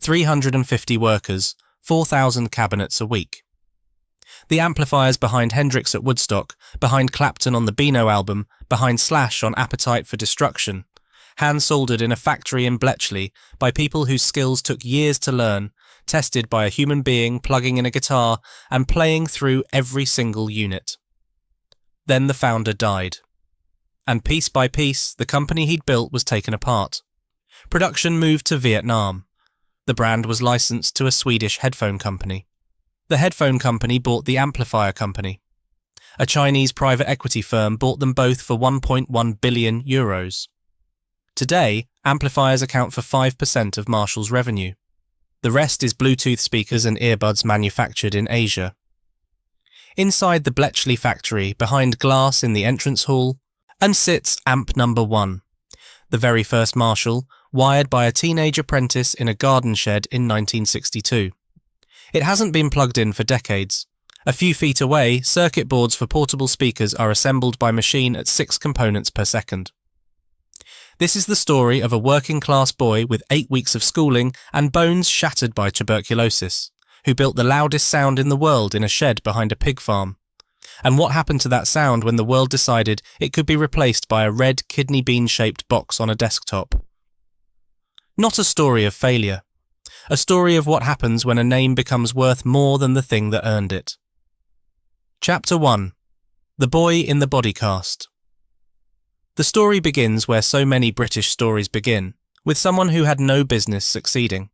350 workers, 4,000 cabinets a week. The amplifiers behind Hendrix at Woodstock, behind Clapton on the Beano album, behind Slash on Appetite for Destruction, hand-soldered in a factory in Bletchley by people whose skills took years to learn, tested by a human being plugging in a guitar and playing through every single unit. Then the founder died. And piece by piece, the company he'd built was taken apart. Production moved to Vietnam. The brand was licensed to a Swedish headphone company. The headphone company bought the amplifier company. A Chinese private equity firm bought them both for 1.1 billion euros. Today, amplifiers account for 5% of Marshall's revenue. The rest is Bluetooth speakers and earbuds manufactured in Asia. Inside the Bletchley factory, behind glass in the entrance hall, and sits amp number 1, the very first Marshall, wired by a teenage apprentice in a garden shed in 1962. It hasn't been plugged in for decades. A few feet away, circuit boards for portable speakers are assembled by machine at 6 components per second. This is the story of a working-class boy with 8 weeks of schooling and bones shattered by tuberculosis, who built the loudest sound in the world in a shed behind a pig farm. And what happened to that sound when the world decided it could be replaced by a red kidney bean-shaped box on a desktop? Not a story of failure. A story of what happens when a name becomes worth more than the thing that earned it. Chapter 1. The Boy in the Body Cast. The story begins where so many British stories begin, with someone who had no business succeeding.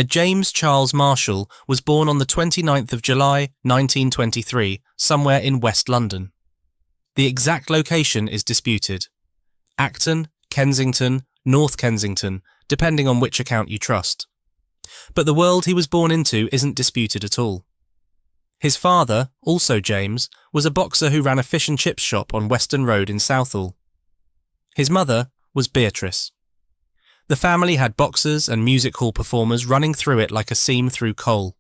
James Charles Marshall was born on the 29th of July, 1923, somewhere in West London. The exact location is disputed. Acton, Kensington, North Kensington, depending on which account you trust. But the world he was born into isn't disputed at all. His father, also James, was a boxer who ran a fish and chips shop on Weston Road in Southall. His mother was Beatrice. The family had boxers and music hall performers running through it like a seam through coal.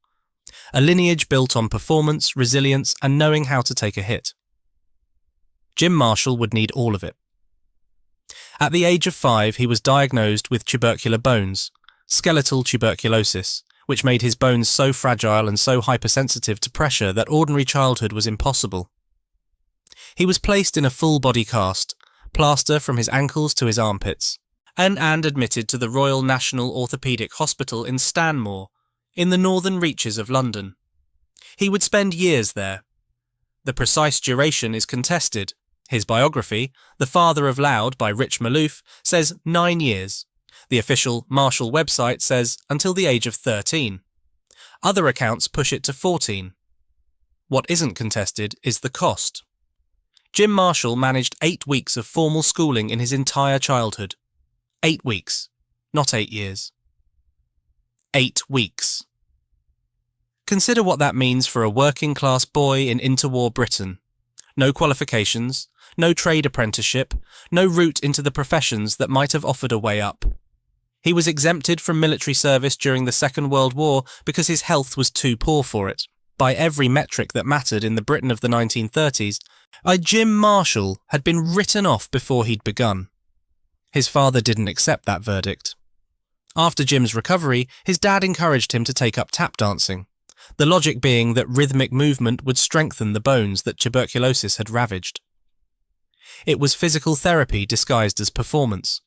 A lineage built on performance, resilience, and knowing how to take a hit. Jim Marshall would need all of it. At the age of 5, he was diagnosed with tubercular bones, skeletal tuberculosis, which made his bones so fragile and so hypersensitive to pressure that ordinary childhood was impossible. He was placed in a full-body cast, plaster from his ankles to his armpits, and admitted to the Royal National Orthopaedic Hospital in Stanmore, in the northern reaches of London. He would spend years there. The precise duration is contested. His biography, The Father of Loud by Rich Malouf, says 9 years. The official Marshall website says until the age of 13. Other accounts push it to 14. What isn't contested is the cost. Jim Marshall managed 8 weeks of formal schooling in his entire childhood. 8 weeks, not 8 years. 8 weeks. Consider what that means for a working-class boy in interwar Britain. No qualifications, no trade apprenticeship, no route into the professions that might have offered a way up. He was exempted from military service during the Second World War because his health was too poor for it. By every metric that mattered in the Britain of the 1930s, Jim Marshall had been written off before he'd begun. His father didn't accept that verdict. After Jim's recovery, his dad encouraged him to take up tap dancing, the logic being that rhythmic movement would strengthen the bones that tuberculosis had ravaged. It was physical therapy disguised as performance.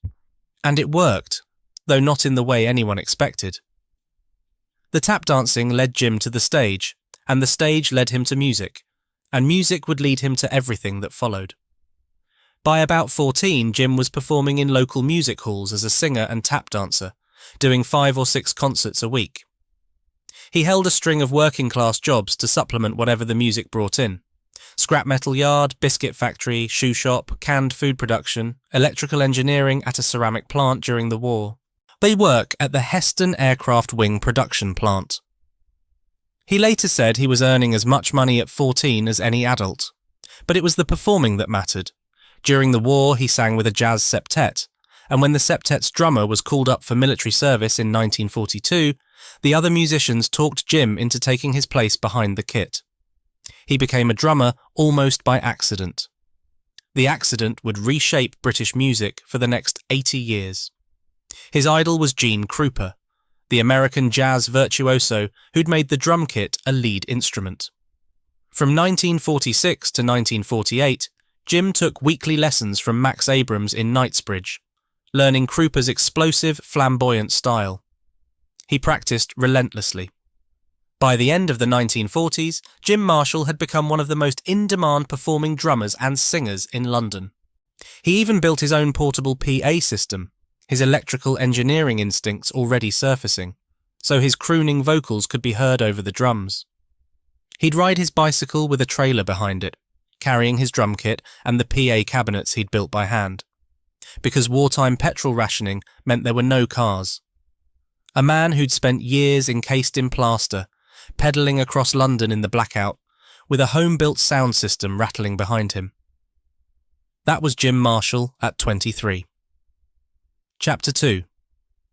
And it worked, though not in the way anyone expected. The tap dancing led Jim to the stage, and the stage led him to music, and music would lead him to everything that followed. By about 14, Jim was performing in local music halls as a singer and tap dancer, doing 5 or 6 concerts a week. He held a string of working-class jobs to supplement whatever the music brought in. Scrap metal yard, biscuit factory, shoe shop, canned food production, electrical engineering at a ceramic plant during the war. They work at the Heston Aircraft Wing production plant. He later said he was earning as much money at 14 as any adult. But it was the performing that mattered. During the war, he sang with a jazz septet, and when the septet's drummer was called up for military service in 1942, the other musicians talked Jim into taking his place behind the kit. He became a drummer almost by accident. The accident would reshape British music for the next 80 years. His idol was Gene Krupa, the American jazz virtuoso who'd made the drum kit a lead instrument. From 1946 to 1948, Jim took weekly lessons from Max Abrams in Knightsbridge, learning Krupa's explosive, flamboyant style. He practiced relentlessly. By the end of the 1940s, Jim Marshall had become one of the most in-demand performing drummers and singers in London. He even built his own portable PA system, his electrical engineering instincts already surfacing, so his crooning vocals could be heard over the drums. He'd ride his bicycle with a trailer behind it, carrying his drum kit and the PA cabinets he'd built by hand, because wartime petrol rationing meant there were no cars. A man who'd spent years encased in plaster, pedalling across London in the blackout, with a home-built sound system rattling behind him. That was Jim Marshall at 23. Chapter 2.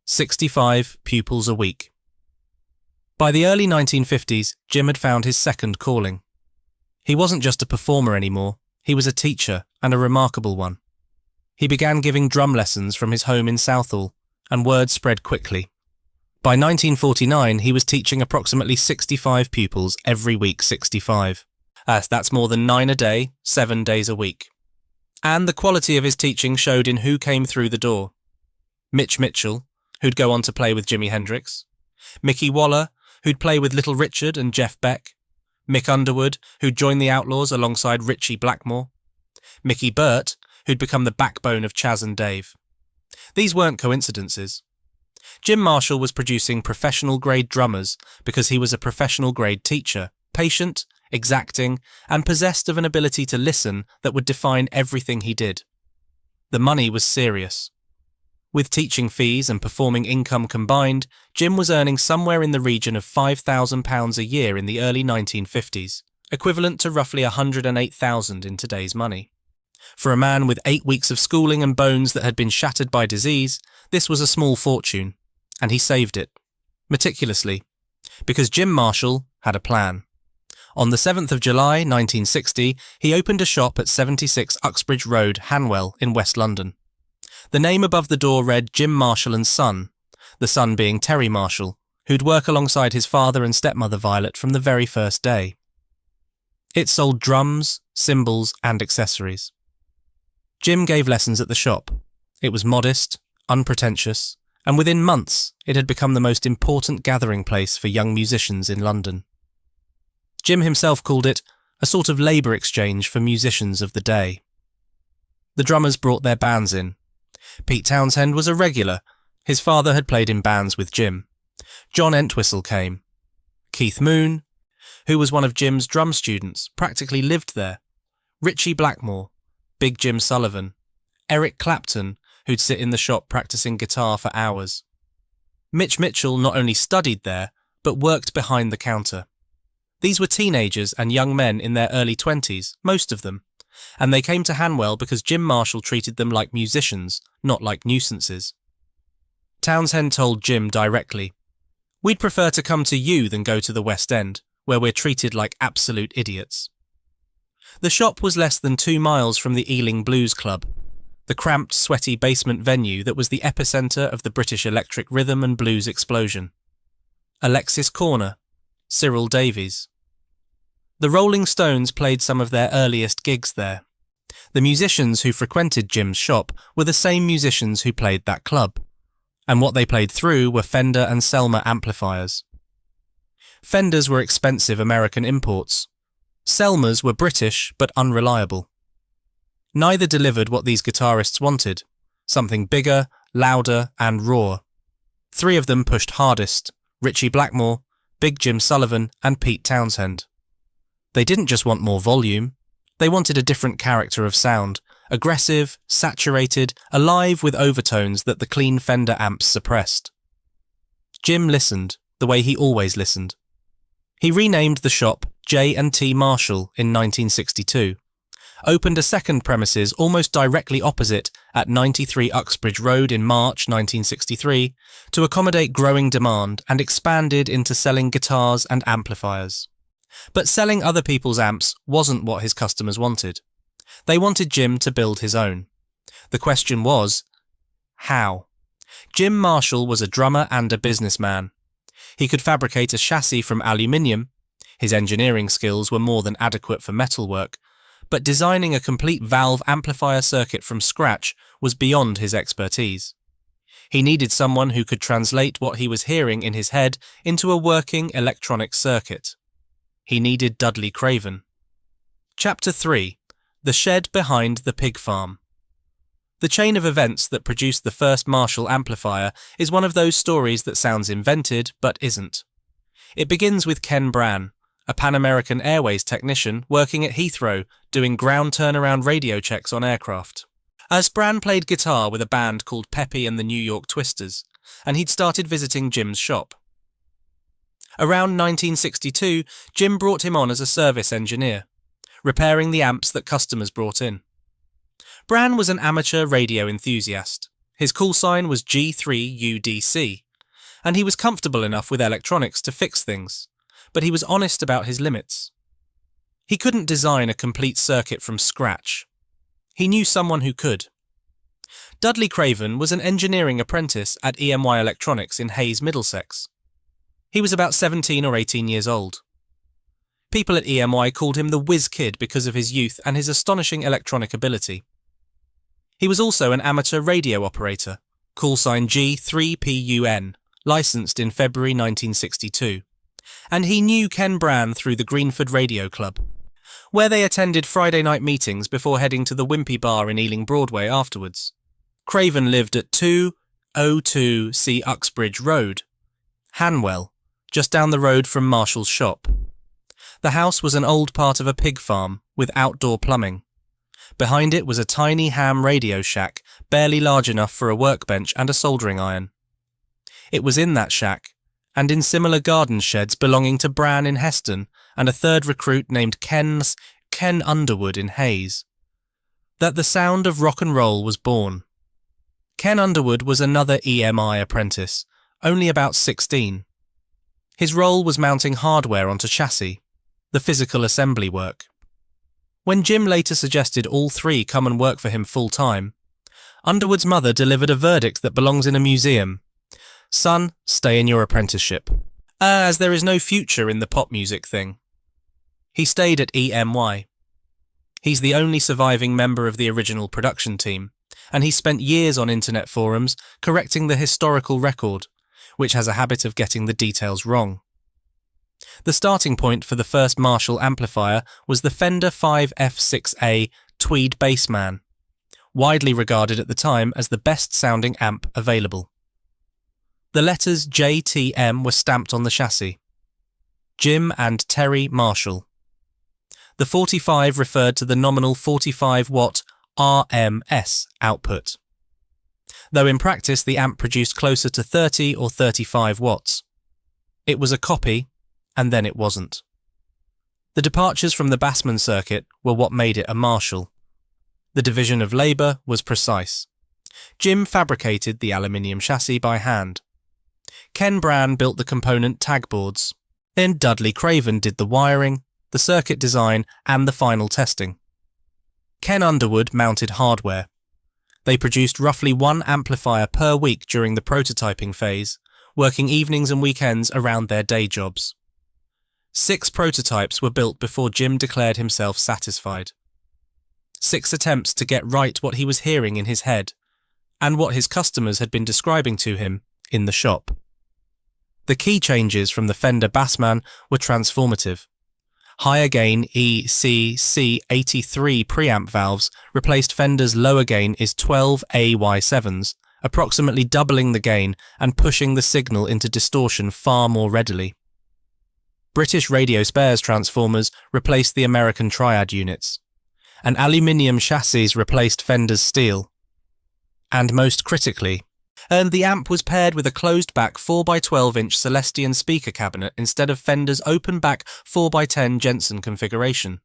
65 pupils a week. By the early 1950s, Jim had found his second calling. He wasn't just a performer anymore, he was a teacher, and a remarkable one. He began giving drum lessons from his home in Southall, and word spread quickly. By 1949, he was teaching approximately 65 pupils every week 65. That's more than 9 a day, 7 days a week. And the quality of his teaching showed in who came through the door. Mitch Mitchell, who'd go on to play with Jimi Hendrix. Mickey Waller, who'd play with Little Richard and Jeff Beck. Mick Underwood, who'd joined the Outlaws alongside Ritchie Blackmore. Mickey Burt, who'd become the backbone of Chaz and Dave. These weren't coincidences. Jim Marshall was producing professional-grade drummers because he was a professional-grade teacher, patient, exacting, and possessed of an ability to listen that would define everything he did. The money was serious. With teaching fees and performing income combined, Jim was earning somewhere in the region of £5,000 a year in the early 1950s, equivalent to roughly $108,000 in today's money. For a man with 8 weeks of schooling and bones that had been shattered by disease, this was a small fortune, and he saved it, meticulously, because Jim Marshall had a plan. On the 7th of July 1960, he opened a shop at 76 Uxbridge Road, Hanwell, in West London. The name above the door read Jim Marshall and Son, the son being Terry Marshall, who'd work alongside his father and stepmother Violet from the very first day. It sold drums, cymbals, and accessories. Jim gave lessons at the shop. It was modest, unpretentious, and within months it had become the most important gathering place for young musicians in London. Jim himself called it a sort of labour exchange for musicians of the day. The drummers brought their bands in. Pete Townshend was a regular. His father had played in bands with Jim. John Entwistle came. Keith Moon, who was one of Jim's drum students, practically lived there. Ritchie Blackmore, Big Jim Sullivan, Eric Clapton, who'd sit in the shop practicing guitar for hours. Mitch Mitchell not only studied there, but worked behind the counter. These were teenagers and young men in their early 20s, most of them, and they came to Hanwell because Jim Marshall treated them like musicians, not like nuisances. Townshend told Jim directly, "We'd prefer to come to you than go to the West End, where we're treated like absolute idiots." The shop was less than 2 miles from the Ealing Blues Club, the cramped, sweaty basement venue that was the epicentre of the British electric rhythm and blues explosion. Alexis Corner, Cyril Davies. The Rolling Stones played some of their earliest gigs there. The musicians who frequented Jim's shop were the same musicians who played that club, and what they played through were Fender and Selmer amplifiers. Fenders were expensive American imports. Selmers were British but unreliable. Neither delivered what these guitarists wanted, something bigger, louder and raw. 3 of them pushed hardest, Ritchie Blackmore, Big Jim Sullivan and Pete Townshend. They didn't just want more volume, they wanted a different character of sound, aggressive, saturated, alive with overtones that the clean Fender amps suppressed. Jim listened, the way he always listened. He renamed the shop J&T Marshall in 1962, opened a second premises almost directly opposite at 93 Uxbridge Road in March 1963 to accommodate growing demand and expanded into selling guitars and amplifiers. But selling other people's amps wasn't what his customers wanted. They wanted Jim to build his own. The question was, how? Jim Marshall was a drummer and a businessman. He could fabricate a chassis from aluminium. His engineering skills were more than adequate for metalwork, but designing a complete valve amplifier circuit from scratch was beyond his expertise. He needed someone who could translate what he was hearing in his head into a working electronic circuit. He needed Dudley Craven. Chapter 3. The Shed Behind the Pig Farm. The chain of events that produced the first Marshall amplifier is one of those stories that sounds invented but isn't. It begins with Ken Brann, a Pan American Airways technician working at Heathrow doing ground turnaround radio checks on aircraft. As Brann played guitar with a band called Peppy and the New York Twisters, and he'd started visiting Jim's shop. Around 1962, Jim brought him on as a service engineer, repairing the amps that customers brought in. Brann was an amateur radio enthusiast. His call sign was G3UDC, and he was comfortable enough with electronics to fix things, but he was honest about his limits. He couldn't design a complete circuit from scratch. He knew someone who could. Dudley Craven was an engineering apprentice at EMY Electronics in Haze, Middlesex. He was about 17 or 18 years old. People at EMY called him the whiz kid because of his youth and his astonishing electronic ability. He was also an amateur radio operator, call sign G3PUN, licensed in February 1962, and he knew Ken Brann through the Greenford Radio Club, where they attended Friday night meetings before heading to the Wimpy Bar in Ealing Broadway afterwards. Craven lived at 202C Uxbridge Road, Hanwell, just down the road from Marshall's shop. The house was an old part of a pig farm with outdoor plumbing. Behind it was a tiny ham radio shack, barely large enough for a workbench and a soldering iron. It was in that shack, and in similar garden sheds belonging to Brann in Heston and a third recruit named Ken Underwood in Hayes, that the sound of rock and roll was born. Ken Underwood was another EMI apprentice, only about 16. His role was mounting hardware onto chassis, the physical assembly work. When Jim later suggested all three come and work for him full-time, Underwood's mother delivered a verdict that belongs in a museum. Son, stay in your apprenticeship, as there is no future in the pop music thing. He stayed at EMY. He's the only surviving member of the original production team, and he spent years on internet forums correcting the historical record, which has a habit of getting the details wrong. The starting point for the first Marshall amplifier was the Fender 5F6A Tweed Bassman, widely regarded at the time as the best-sounding amp available. The letters JTM were stamped on the chassis. Jim and Terry Marshall. The 45 referred to the nominal 45-watt RMS output, though in practice the amp produced closer to 30 or 35 watts. It was a copy, and then it wasn't. The departures from the Bassman circuit were what made it a Marshall. The division of labour was precise. Jim fabricated the aluminium chassis by hand. Ken Brann built the component tag boards. Then Dudley Craven did the wiring, the circuit design, and the final testing. Ken Underwood mounted hardware. They produced roughly one amplifier per week during the prototyping phase, working evenings and weekends around their day jobs. 6 prototypes were built before Jim declared himself satisfied. 6 attempts to get right what he was hearing in his head, and what his customers had been describing to him in the shop. The key changes from the Fender Bassman were transformative. Higher gain ECC83 preamp valves replaced Fender's lower gain is 12 AY7s, approximately doubling the gain and pushing the signal into distortion far more readily. British radio spares transformers replaced the American triad units, and aluminium chassis replaced Fender's steel. And most critically, the amp was paired with a closed-back 4x12-inch Celestion speaker cabinet instead of Fender's open-back 4x10 Jensen configuration.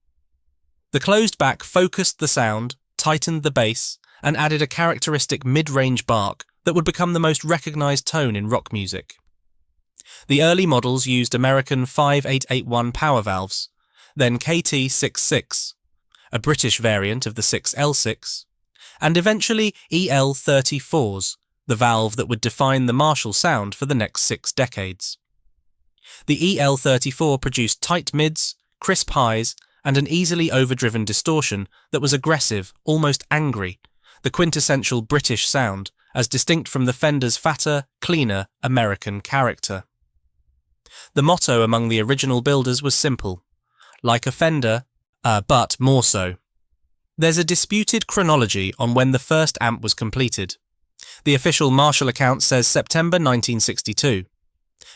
The closed-back focused the sound, tightened the bass, and added a characteristic mid-range bark that would become the most recognised tone in rock music. The early models used American 5881 power valves, then KT66, a British variant of the 6L6, and eventually EL34s, the valve that would define the Marshall sound for the next 6 decades. The EL-34 produced tight mids, crisp highs, and an easily overdriven distortion that was aggressive, almost angry, the quintessential British sound, as distinct from the Fender's fatter, cleaner, American character. The motto among the original builders was simple: like a Fender, but more so. There's a disputed chronology on when the first amp was completed. The official Marshall account says September 1962.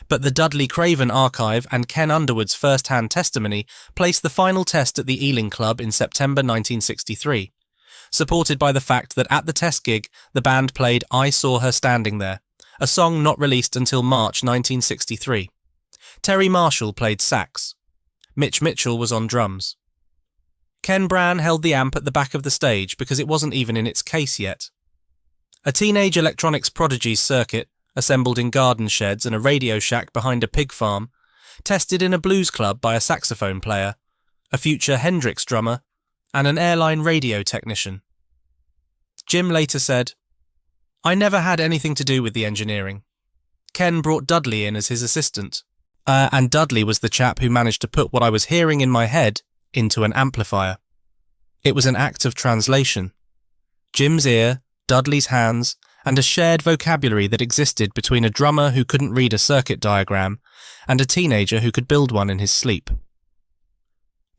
But the Dudley Craven archive and Ken Underwood's first-hand testimony placed the final test at the Ealing Club in September 1963, supported by the fact that at the test gig the band played I Saw Her Standing There, a song not released until March 1963. Terry Marshall played sax. Mitch Mitchell was on drums. Ken Brann held the amp at the back of the stage because it wasn't even in its case yet. A teenage electronics prodigy's circuit, assembled in garden sheds and a radio shack behind a pig farm, tested in a blues club by a saxophone player, a future Hendrix drummer, and an airline radio technician. Jim later said, "I never had anything to do with the engineering. Ken brought Dudley in as his assistant, and Dudley was the chap who managed to put what I was hearing in my head into an amplifier. It was an act of translation. Jim's ear, Dudley's hands, and a shared vocabulary that existed between a drummer who couldn't read a circuit diagram and a teenager who could build one in his sleep."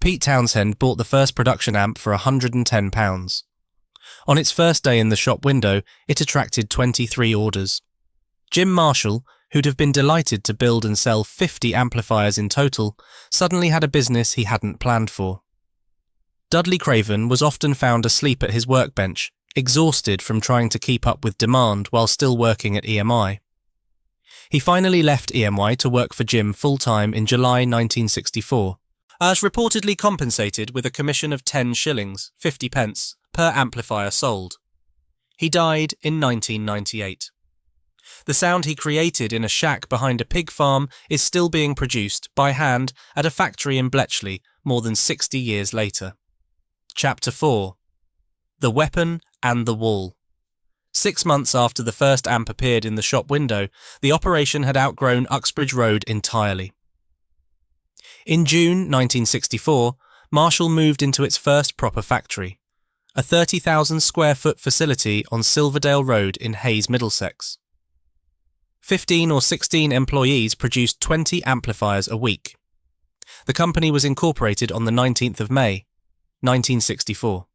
Pete Townshend bought the first production amp for £110. On its first day in the shop window, it attracted 23 orders. Jim Marshall, who'd have been delighted to build and sell 50 amplifiers in total, suddenly had a business he hadn't planned for. Dudley Craven was often found asleep at his workbench, exhausted from trying to keep up with demand while still working at EMI. He finally left EMI to work for Jim full-time in July 1964, as reportedly compensated with a commission of 10 shillings, 50 pence, per amplifier sold. He died in 1998. The sound he created in a shack behind a pig farm is still being produced, by hand, at a factory in Bletchley more than 60 years later. Chapter 4. The Weapon and the Wall. 6 months after the first amp appeared in the shop window, the operation had outgrown Uxbridge Road entirely. In June 1964, Marshall moved into its first proper factory, a 30,000 square foot facility on Silverdale Road in Haze, Middlesex. 15 or 16 employees produced 20 amplifiers a week. The company was incorporated on the 19th of May, 1964.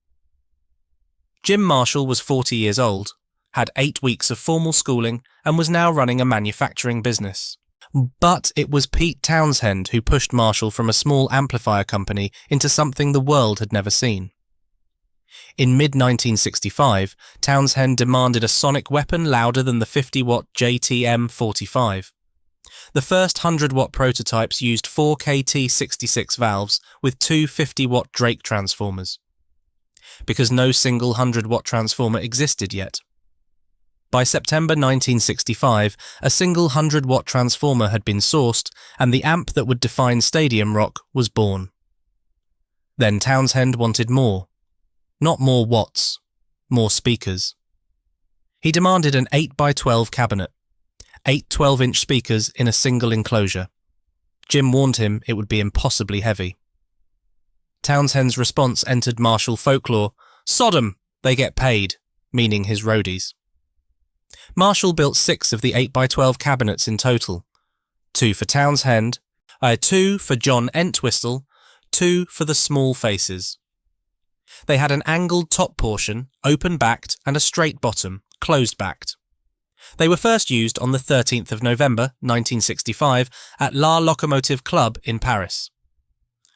Jim Marshall was 40 years old, had 8 weeks of formal schooling, and was now running a manufacturing business. But it was Pete Townshend who pushed Marshall from a small amplifier company into something the world had never seen. In mid-1965, Townshend demanded a sonic weapon louder than the 50-watt JTM-45. The first 100-watt prototypes used 4 KT66 valves with 2 50-watt Drake transformers, because no single 100-watt transformer existed yet. By September 1965, a single 100-watt transformer had been sourced, and the amp that would define stadium rock was born. Then Townshend wanted more. Not more watts, more speakers. He demanded an 8x12 cabinet, 8 12-inch speakers in a single enclosure. Jim warned him it would be impossibly heavy. Townshend's response entered Marshall folklore: "Sodom, they get paid," meaning his roadies. Marshall built 6 of the 8x12 cabinets in total. 2 for Townshend, 2 for John Entwistle, 2 for the Small Faces. They had an angled top portion, open-backed, and a straight bottom, closed-backed. They were first used on the 13th of November 1965 at La Locomotive Club in Paris.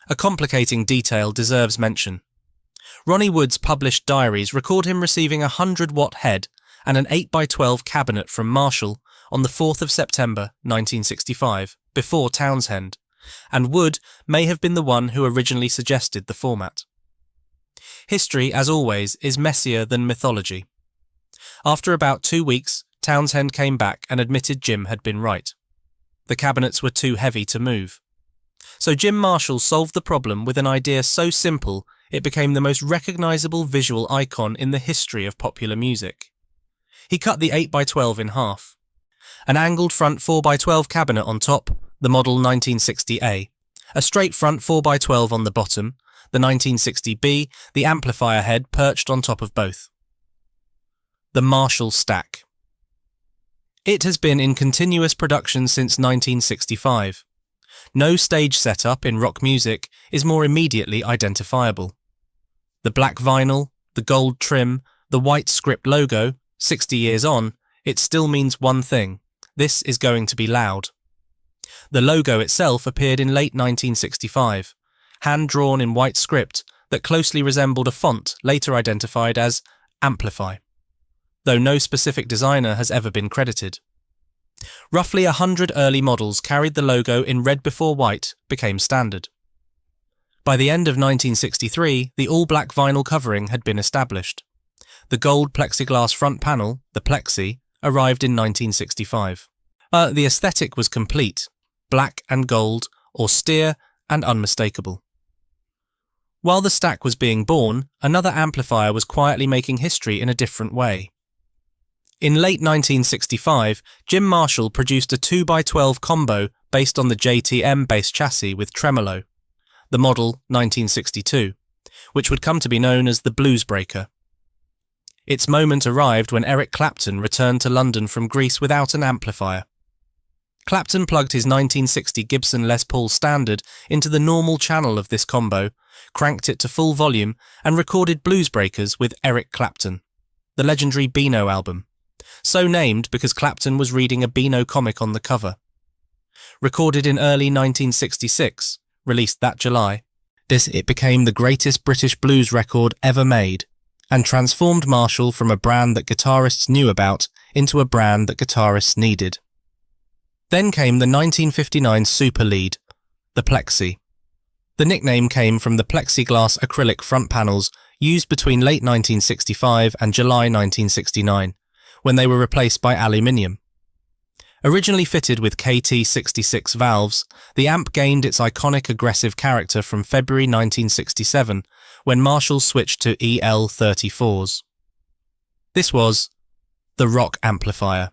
A complicating detail deserves mention. Ronnie Wood's published diaries record him receiving a 100-watt head and an 8x12 cabinet from Marshall on the 4th of September 1965, before Townshend, and Wood may have been the one who originally suggested the format. History, as always, is messier than mythology. After about 2 weeks, Townshend came back and admitted Jim had been right. The cabinets were too heavy to move. So Jim Marshall solved the problem with an idea so simple it became the most recognisable visual icon in the history of popular music. He cut the 8x12 in half. An angled front 4x12 cabinet on top, the model 1960A, a straight front 4x12 on the bottom, the 1960B, the amplifier head perched on top of both. The Marshall stack. It has been in continuous production since 1965. No stage setup in rock music is more immediately identifiable. The black vinyl, the gold trim, the white script logo, 60 years on, it still means one thing: this is going to be loud. The logo itself appeared in late 1965, hand-drawn in white script that closely resembled a font later identified as amplify, though no specific designer has ever been credited. Roughly 100 early models carried the logo in red before white became standard. By the end of 1963, the all-black vinyl covering had been established. The gold plexiglass front panel, the plexi, arrived in 1965. The aesthetic was complete: black and gold, austere and unmistakable. While the stack was being born, another amplifier was quietly making history in a different way. In late 1965, Jim Marshall produced a 2x12 combo based on the JTM bass chassis with tremolo, the model 1962, which would come to be known as the Bluesbreaker. Its moment arrived when Eric Clapton returned to London from Greece without an amplifier. Clapton plugged his 1960 Gibson Les Paul Standard into the normal channel of this combo, cranked it to full volume, and recorded Bluesbreakers with Eric Clapton, the legendary Beano album, so named because Clapton was reading a Beano comic on the cover. Recorded in early 1966, released that July, it became the greatest British blues record ever made, and transformed Marshall from a brand that guitarists knew about into a brand that guitarists needed. Then came the 1959 super lead, the Plexi. The nickname came from the plexiglass acrylic front panels used between late 1965 and July 1969, when they were replaced by aluminium. Originally fitted with KT66 valves, the amp gained its iconic aggressive character from February 1967, when Marshall switched to EL34s. This was the rock amplifier.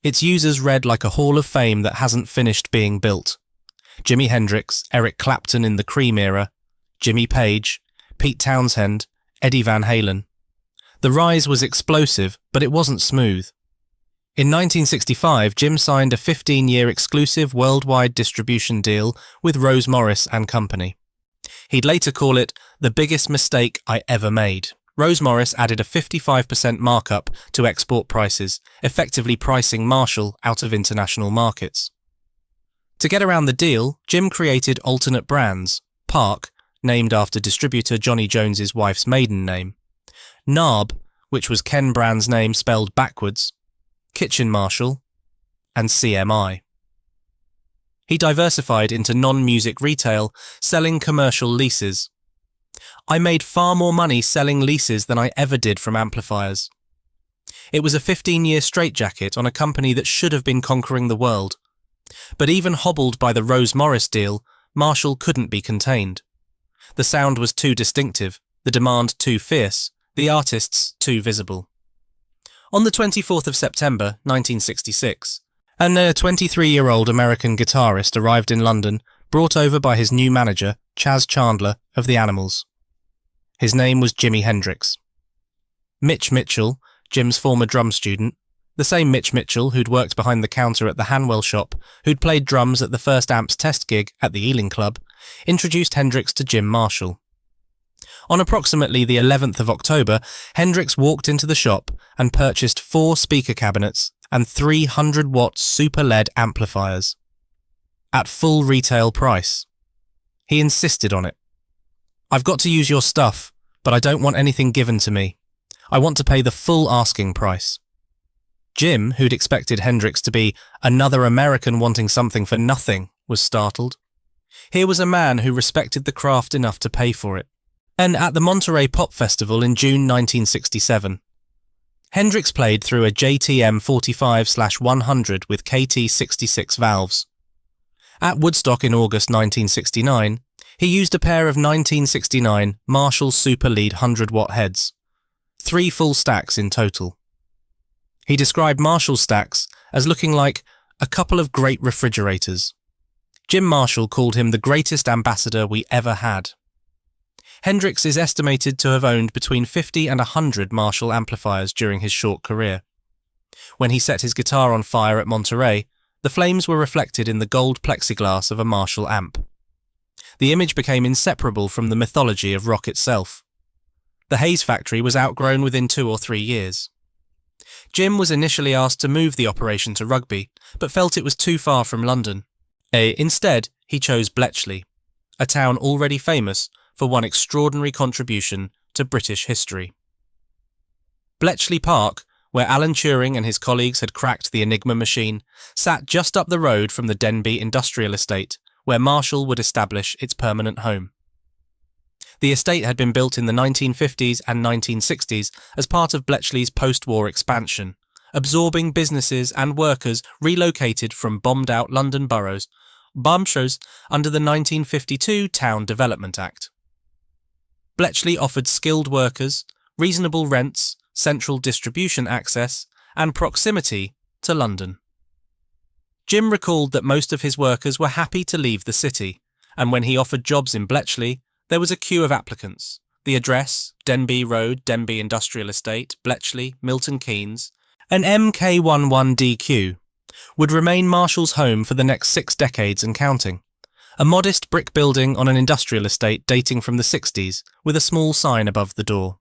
Its users read like a hall of fame that hasn't finished being built. Jimi Hendrix, Eric Clapton in the Cream era, Jimmy Page, Pete Townshend, Eddie Van Halen. The rise was explosive, but it wasn't smooth. In 1965, Jim signed a 15-year exclusive worldwide distribution deal with Rose Morris and Company. He'd later call it the biggest mistake I ever made. Rose Morris added a 55% markup to export prices, effectively pricing Marshall out of international markets. To get around the deal, Jim created alternate brands: Park, named after distributor Johnny Jones's wife's maiden name; Narb, which was Ken Brand's name spelled backwards; Kitchen Marshall; and CMI. He diversified into non-music retail, selling commercial leases. I made far more money selling leases than I ever did from amplifiers. It was a 15-year straitjacket on a company that should have been conquering the world. But even hobbled by the Rose Morris deal, Marshall couldn't be contained. The sound was too distinctive, the demand too fierce, the artists too visible. On the 24th of September 1966, a 23-year-old American guitarist arrived in London, brought over by his new manager, Chas Chandler, of the Animals. His name was Jimi Hendrix. Mitch Mitchell, Jim's former drum student, the same Mitch Mitchell who'd worked behind the counter at the Hanwell shop, who'd played drums at the first Amps test gig at the Ealing Club, introduced Hendrix to Jim Marshall. On approximately the 11th of October, Hendrix walked into the shop and purchased 4 speaker cabinets and 300-watt super LED amplifiers. At full retail price. He insisted on it. "I've got to use your stuff, but I don't want anything given to me. I want to pay the full asking price." Jim, who'd expected Hendrix to be another American wanting something for nothing, was startled. Here was a man who respected the craft enough to pay for it. And at the Monterey Pop Festival in June 1967, Hendrix played through a JTM 45/100 with KT66 valves. At Woodstock in August 1969, he used a pair of 1969 Marshall Super Lead 100-watt heads, 3 full stacks in total. He described Marshall stacks as looking like a couple of great refrigerators. Jim Marshall called him the greatest ambassador we ever had. Hendrix is estimated to have owned between 50 and 100 Marshall amplifiers during his short career. When he set his guitar on fire at Monterey, the flames were reflected in the gold plexiglass of a Marshall amp. The image became inseparable from the mythology of rock itself. The Haze factory was outgrown within 2 or 3 years. Jim was initially asked to move the operation to Rugby, but felt it was too far from London. Instead, he chose Bletchley, a town already famous for one extraordinary contribution to British history. Bletchley Park, where Alan Turing and his colleagues had cracked the Enigma machine, sat just up the road from the Denby industrial estate, where Marshall would establish its permanent home. The estate had been built in the 1950s and 1960s as part of Bletchley's post-war expansion, absorbing businesses and workers relocated from bombed-out London boroughs, under the 1952 Town Development Act. Bletchley offered skilled workers, reasonable rents, central distribution access, and proximity to London. Jim recalled that most of his workers were happy to leave the city, and when he offered jobs in Bletchley, there was a queue of applicants. The address, Denby Road, Denby Industrial Estate, Bletchley, Milton Keynes, and MK11DQ, would remain Marshall's home for the next 6 decades and counting. A modest brick building on an industrial estate dating from the 60s, with a small sign above the door.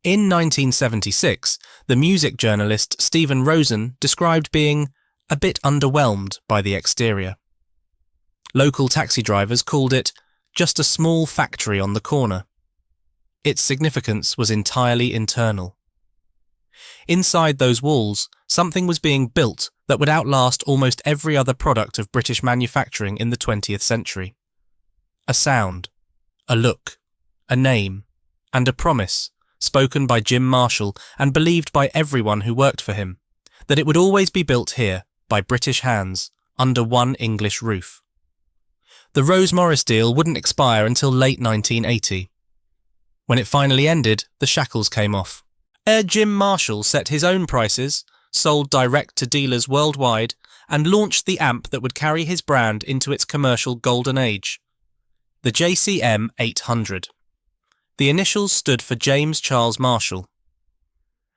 In 1976, the music journalist Stephen Rosen described being a bit underwhelmed by the exterior. Local taxi drivers called it just a small factory on the corner. Its significance was entirely internal. Inside those walls, something was being built that would outlast almost every other product of British manufacturing in the 20th century. A sound, a look, a name, and a promise, spoken by Jim Marshall and believed by everyone who worked for him, that it would always be built here, by British hands, under one English roof. The Rose-Morris deal wouldn't expire until late 1980. When it finally ended, the shackles came off. Jim Marshall set his own prices, sold direct to dealers worldwide, and launched the amp that would carry his brand into its commercial golden age, the JCM 800. The initials stood for James Charles Marshall.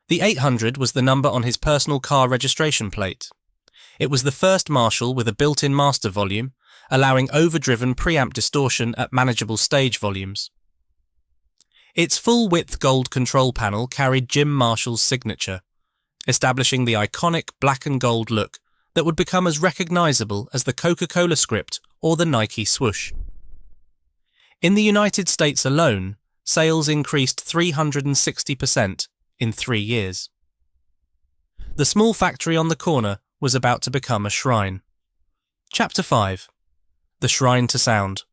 The 800 was the number on his personal car registration plate. It was the first Marshall with a built-in master volume, allowing overdriven preamp distortion at manageable stage volumes. Its full-width gold control panel carried Jim Marshall's signature, establishing the iconic black and gold look that would become as recognizable as the Coca-Cola script or the Nike swoosh. In the United States alone, sales increased 360% in 3 years. The small factory on the corner was about to become a shrine. Chapter 5. The Shrine to Sound.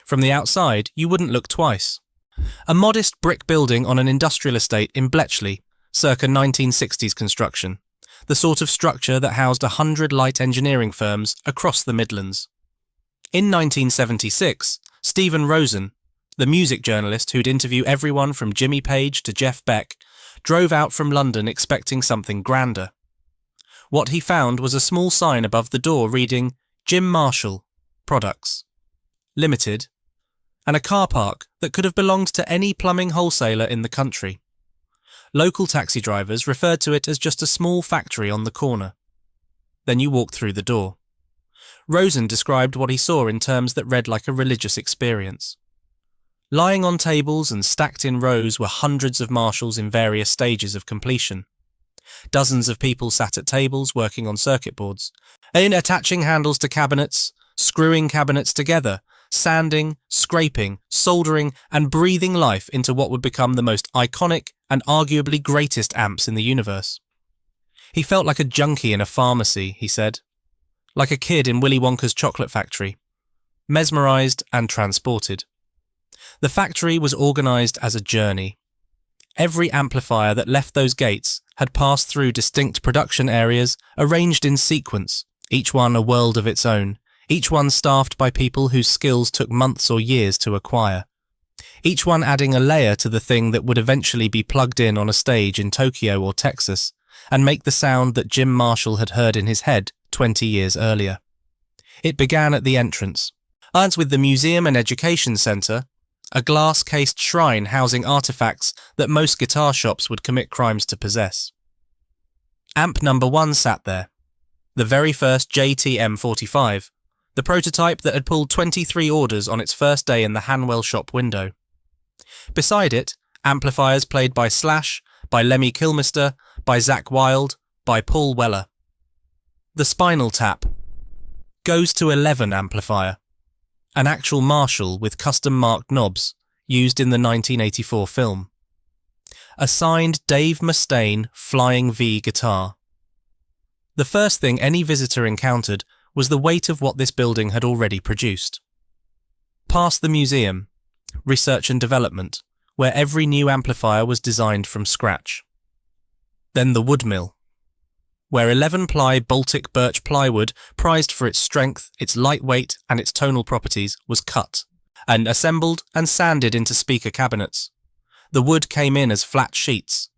From the outside, you wouldn't look twice. A modest brick building on an industrial estate in Bletchley, circa 1960s construction, the sort of structure that housed 100 light engineering firms across the Midlands. In 1976, Stephen Rosen, the music journalist who'd interview everyone from Jimmy Page to Jeff Beck, drove out from London expecting something grander. What he found was a small sign above the door reading Jim Marshall, Products, Limited, and a car park that could have belonged to any plumbing wholesaler in the country. Local taxi drivers referred to it as just a small factory on the corner. Then you walked through the door. Rosen described what he saw in terms that read like a religious experience. Lying on tables and stacked in rows were hundreds of Marshalls in various stages of completion. Dozens of people sat at tables working on circuit boards, and attaching handles to cabinets, screwing cabinets together, sanding, scraping, soldering, and breathing life into what would become the most iconic and arguably greatest amps in the universe. He felt like a junkie in a pharmacy, he said. Like a kid in Willy Wonka's chocolate factory. Mesmerised and transported. The factory was organised as a journey. Every amplifier that left those gates had passed through distinct production areas arranged in sequence, each one a world of its own, each one staffed by people whose skills took months or years to acquire. Each one adding a layer to the thing that would eventually be plugged in on a stage in Tokyo or Texas, and make the sound that Jim Marshall had heard in his head 20 years earlier. It began at the entrance. As with the Museum and Education Centre, a glass-cased shrine housing artefacts that most guitar shops would commit crimes to possess. Amp number 1 sat there, the very first JTM45, the prototype that had pulled 23 orders on its first day in the Hanwell shop window. Beside it, amplifiers played by Slash, by Lemmy Kilmister, by Zakk Wylde, by Paul Weller. The Spinal Tap goes to 11 amplifier, an actual Marshall with custom-marked knobs used in the 1984 film. A signed Dave Mustaine Flying V guitar. The first thing any visitor encountered was the weight of what this building had already produced. Past the museum, research and development, where every new amplifier was designed from scratch. Then the wood mill, where 11-ply Baltic birch plywood, prized for its strength, its lightweight and its tonal properties, was cut, and assembled and sanded into speaker cabinets. The wood came in as flat sheets.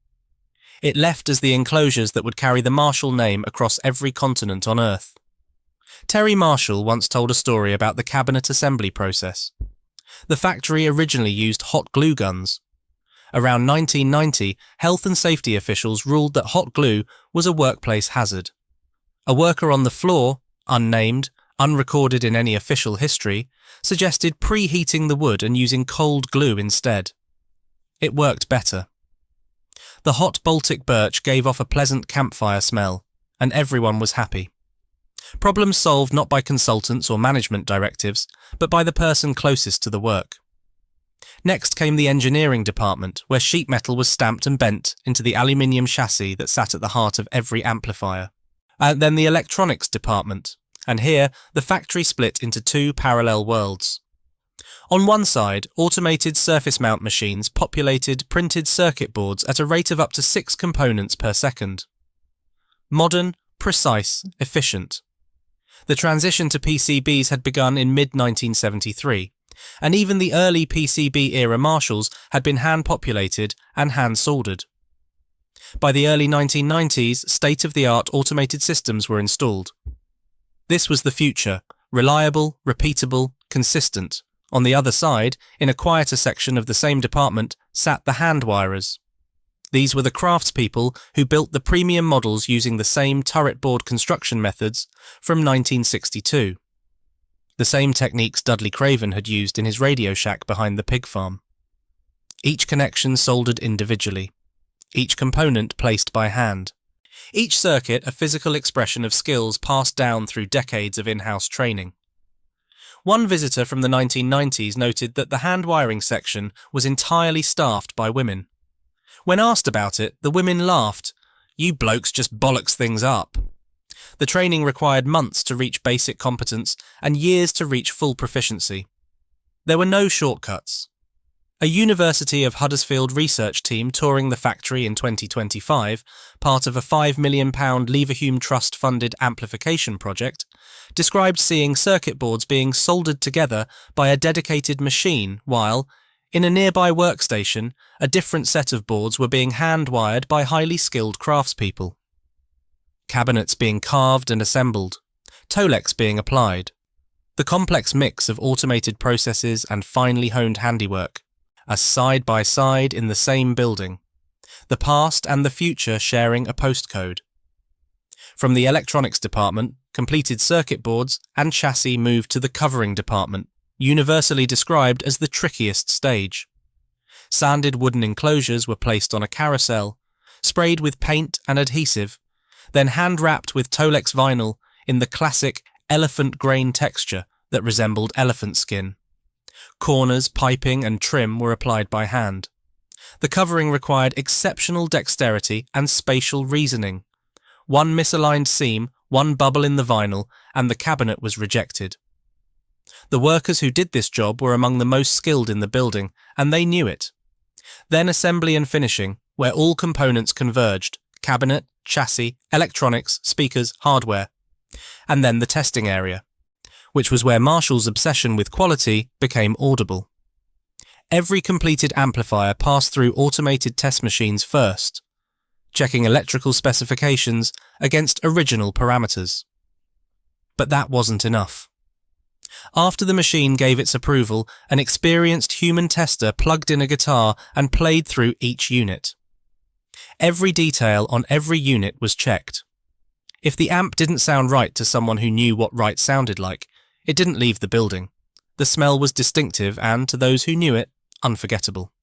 It left as the enclosures that would carry the Marshall name across every continent on Earth. Terry Marshall once told a story about the cabinet assembly process. The factory originally used hot glue guns. Around 1990, health and safety officials ruled that hot glue was a workplace hazard. A worker on the floor, unnamed, unrecorded in any official history, suggested preheating the wood and using cold glue instead. It worked better. The hot Baltic birch gave off a pleasant campfire smell, and everyone was happy. Problems solved not by consultants or management directives, but by the person closest to the work. Next came the engineering department, where sheet metal was stamped and bent into the aluminium chassis that sat at the heart of every amplifier. And then the electronics department, and here the factory split into two parallel worlds. On one side, automated surface mount machines populated printed circuit boards at a rate of up to 6 components per second. Modern, precise, efficient. The transition to PCBs had begun in mid-1973, and even the early PCB-era Marshalls had been hand-populated and hand-soldered. By the early 1990s, state-of-the-art automated systems were installed. This was the future, reliable, repeatable, consistent. On the other side, in a quieter section of the same department, sat the hand-wirers. These were the craftspeople who built the premium models using the same turret board construction methods from 1962. The same techniques Dudley Craven had used in his Radio Shack behind the pig farm. Each connection soldered individually. Each component placed by hand. Each circuit a physical expression of skills passed down through decades of in-house training. One visitor from the 1990s noted that the hand-wiring section was entirely staffed by women. When asked about it, the women laughed. "You blokes just bollocks things up." The training required months to reach basic competence and years to reach full proficiency. There were no shortcuts. A University of Huddersfield research team touring the factory in 2025, part of a £5 million Leverhulme Trust-funded amplification project, described seeing circuit boards being soldered together by a dedicated machine while, in a nearby workstation, a different set of boards were being hand-wired by highly skilled craftspeople. Cabinets being carved and assembled, Tolex being applied, the complex mix of automated processes and finely honed handiwork, as side by side in the same building, the past and the future sharing a postcode. From the electronics department, completed circuit boards and chassis moved to the covering department, universally described as the trickiest stage. Sanded wooden enclosures were placed on a carousel, sprayed with paint and adhesive, then hand-wrapped with Tolex vinyl in the classic elephant grain texture that resembled elephant skin. Corners, piping and trim were applied by hand. The covering required exceptional dexterity and spatial reasoning. One misaligned seam, one bubble in the vinyl, and the cabinet was rejected. The workers who did this job were among the most skilled in the building, and they knew it. Then assembly and finishing, where all components converged, cabinet, chassis, electronics, speakers, hardware. And then the testing area, which was where Marshall's obsession with quality became audible. Every completed amplifier passed through automated test machines first. checking electrical specifications against original parameters. But that wasn't enough. After the machine gave its approval, an experienced human tester plugged in a guitar and played through each unit. Every detail on every unit was checked. If the amp didn't sound right to someone who knew what right sounded like, it didn't leave the building. The smell was distinctive and, to those who knew it, unforgettable.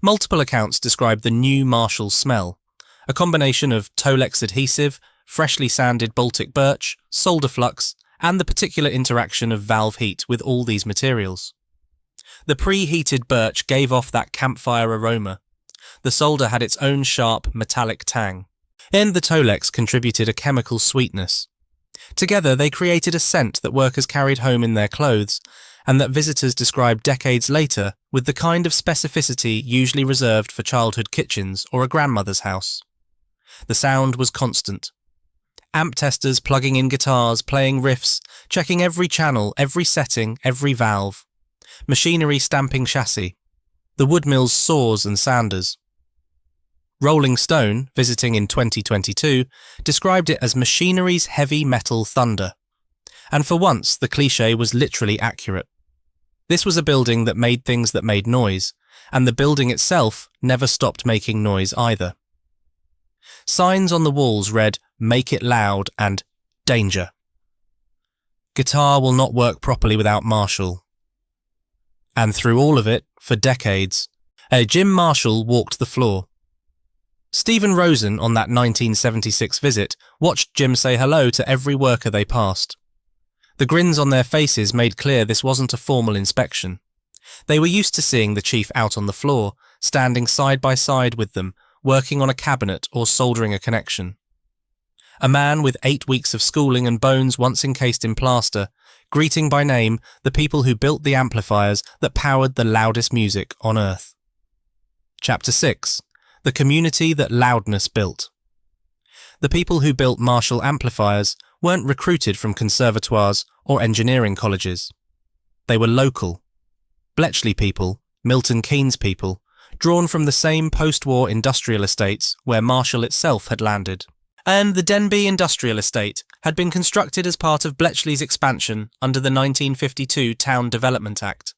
Multiple accounts describe the new Marshall smell, a combination of Tolex adhesive, freshly sanded Baltic birch, solder flux, and the particular interaction of valve heat with all these materials. The preheated birch gave off that campfire aroma. The solder had its own sharp, metallic tang, and the Tolex contributed a chemical sweetness. Together they created a scent that workers carried home in their clothes, and that visitors described decades later with the kind of specificity usually reserved for childhood kitchens or a grandmother's house. The sound was constant. Amp testers plugging in guitars, playing riffs, checking every channel, every setting, every valve. Machinery stamping chassis. The woodmill's saws and sanders. Rolling Stone, visiting in 2022, described it as machinery's heavy metal thunder. And for once, the cliché was literally accurate. This was a building that made things that made noise, and the building itself never stopped making noise either. Signs on the walls read, "Make it loud" and "Danger." Guitar will not work properly without Marshall. And through all of it, for decades, Jim Marshall walked the floor. Stephen Rosen, on that 1976 visit, watched Jim say hello to every worker they passed. The grins on their faces made clear this wasn't a formal inspection. They were used to seeing the chief out on the floor, standing side by side with them, working on a cabinet or soldering a connection. A man with 8 weeks of schooling and bones once encased in plaster, greeting by name the people who built the amplifiers that powered the loudest music on earth. Chapter 6. The community that loudness built. The people who built Marshall Amplifiers weren't recruited from conservatoires or engineering colleges. They were local. Bletchley people, Milton Keynes people, drawn from the same post-war industrial estates where Marshall itself had landed. And the Denby Industrial Estate had been constructed as part of Bletchley's expansion under the 1952 Town Development Act,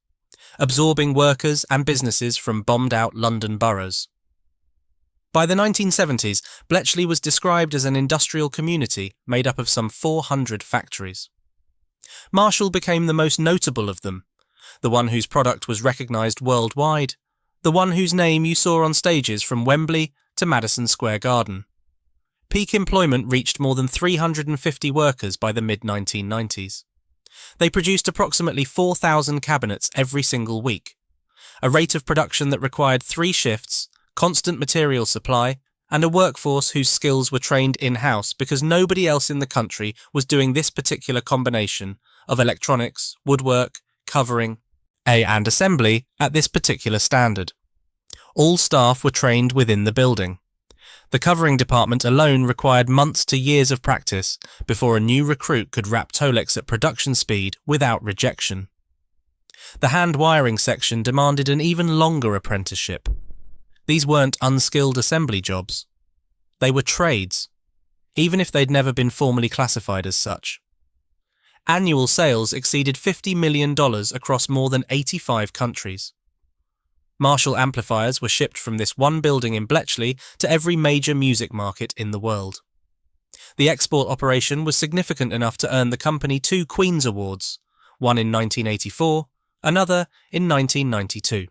absorbing workers and businesses from bombed-out London boroughs. By the 1970s, Bletchley was described as an industrial community made up of some 400 factories. Marshall became the most notable of them, the one whose product was recognised worldwide, the one whose name you saw on stages from Wembley to Madison Square Garden. Peak employment reached more than 350 workers by the mid-1990s. They produced approximately 4,000 cabinets every single week, a rate of production that required 3 shifts, constant material supply, and a workforce whose skills were trained in-house because nobody else in the country was doing this particular combination of electronics, woodwork, covering, and assembly at this particular standard. All staff were trained within the building. The covering department alone required months to years of practice before a new recruit could wrap Tolex at production speed without rejection. The hand wiring section demanded an even longer apprenticeship. These weren't unskilled assembly jobs. They were trades, even if they'd never been formally classified as such. Annual sales exceeded $50 million across more than 85 countries. Marshall amplifiers were shipped from this one building in Bletchley to every major music market in the world. The export operation was significant enough to earn the company 2 Queen's Awards, one in 1984, another in 1992.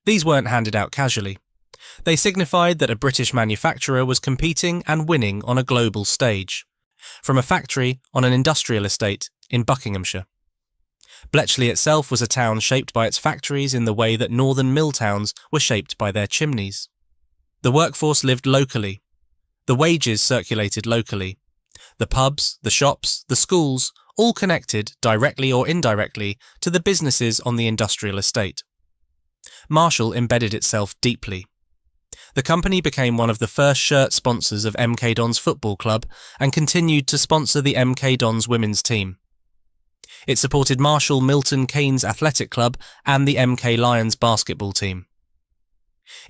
These weren't handed out casually. They signified that a British manufacturer was competing and winning on a global stage, from a factory on an industrial estate in Buckinghamshire. Bletchley itself was a town shaped by its factories in the way that northern mill towns were shaped by their chimneys. The workforce lived locally. The wages circulated locally. The pubs, the shops, the schools, all connected, directly or indirectly, to the businesses on the industrial estate. Marshall embedded itself deeply. The company became one of the first shirt sponsors of MK Dons Football Club and continued to sponsor the MK Dons women's team. It supported Marshall Milton Keynes Athletic Club and the MK Lions basketball team.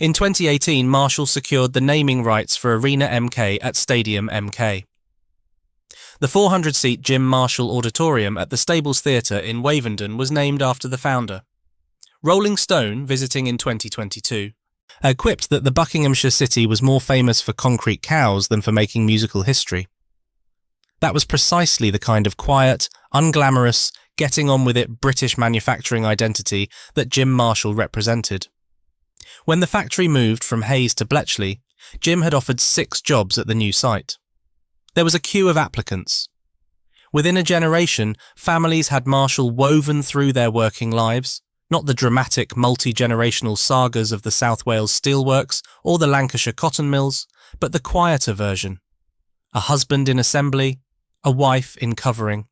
In 2018, Marshall secured the naming rights for Arena MK at Stadium MK. The 400-seat Jim Marshall Auditorium at the Stables Theatre in Wavendon was named after the founder. Rolling Stone, visiting in 2022, quipped that the Buckinghamshire city was more famous for concrete cows than for making musical history. That was precisely the kind of quiet, unglamorous, getting-on-with-it British manufacturing identity that Jim Marshall represented. When the factory moved from Haze to Bletchley, Jim had offered 6 jobs at the new site. There was a queue of applicants. Within a generation, families had Marshall woven through their working lives, not the dramatic multi-generational sagas of the South Wales steelworks or the Lancashire cotton mills, but the quieter version. A husband in assembly, a wife in covering,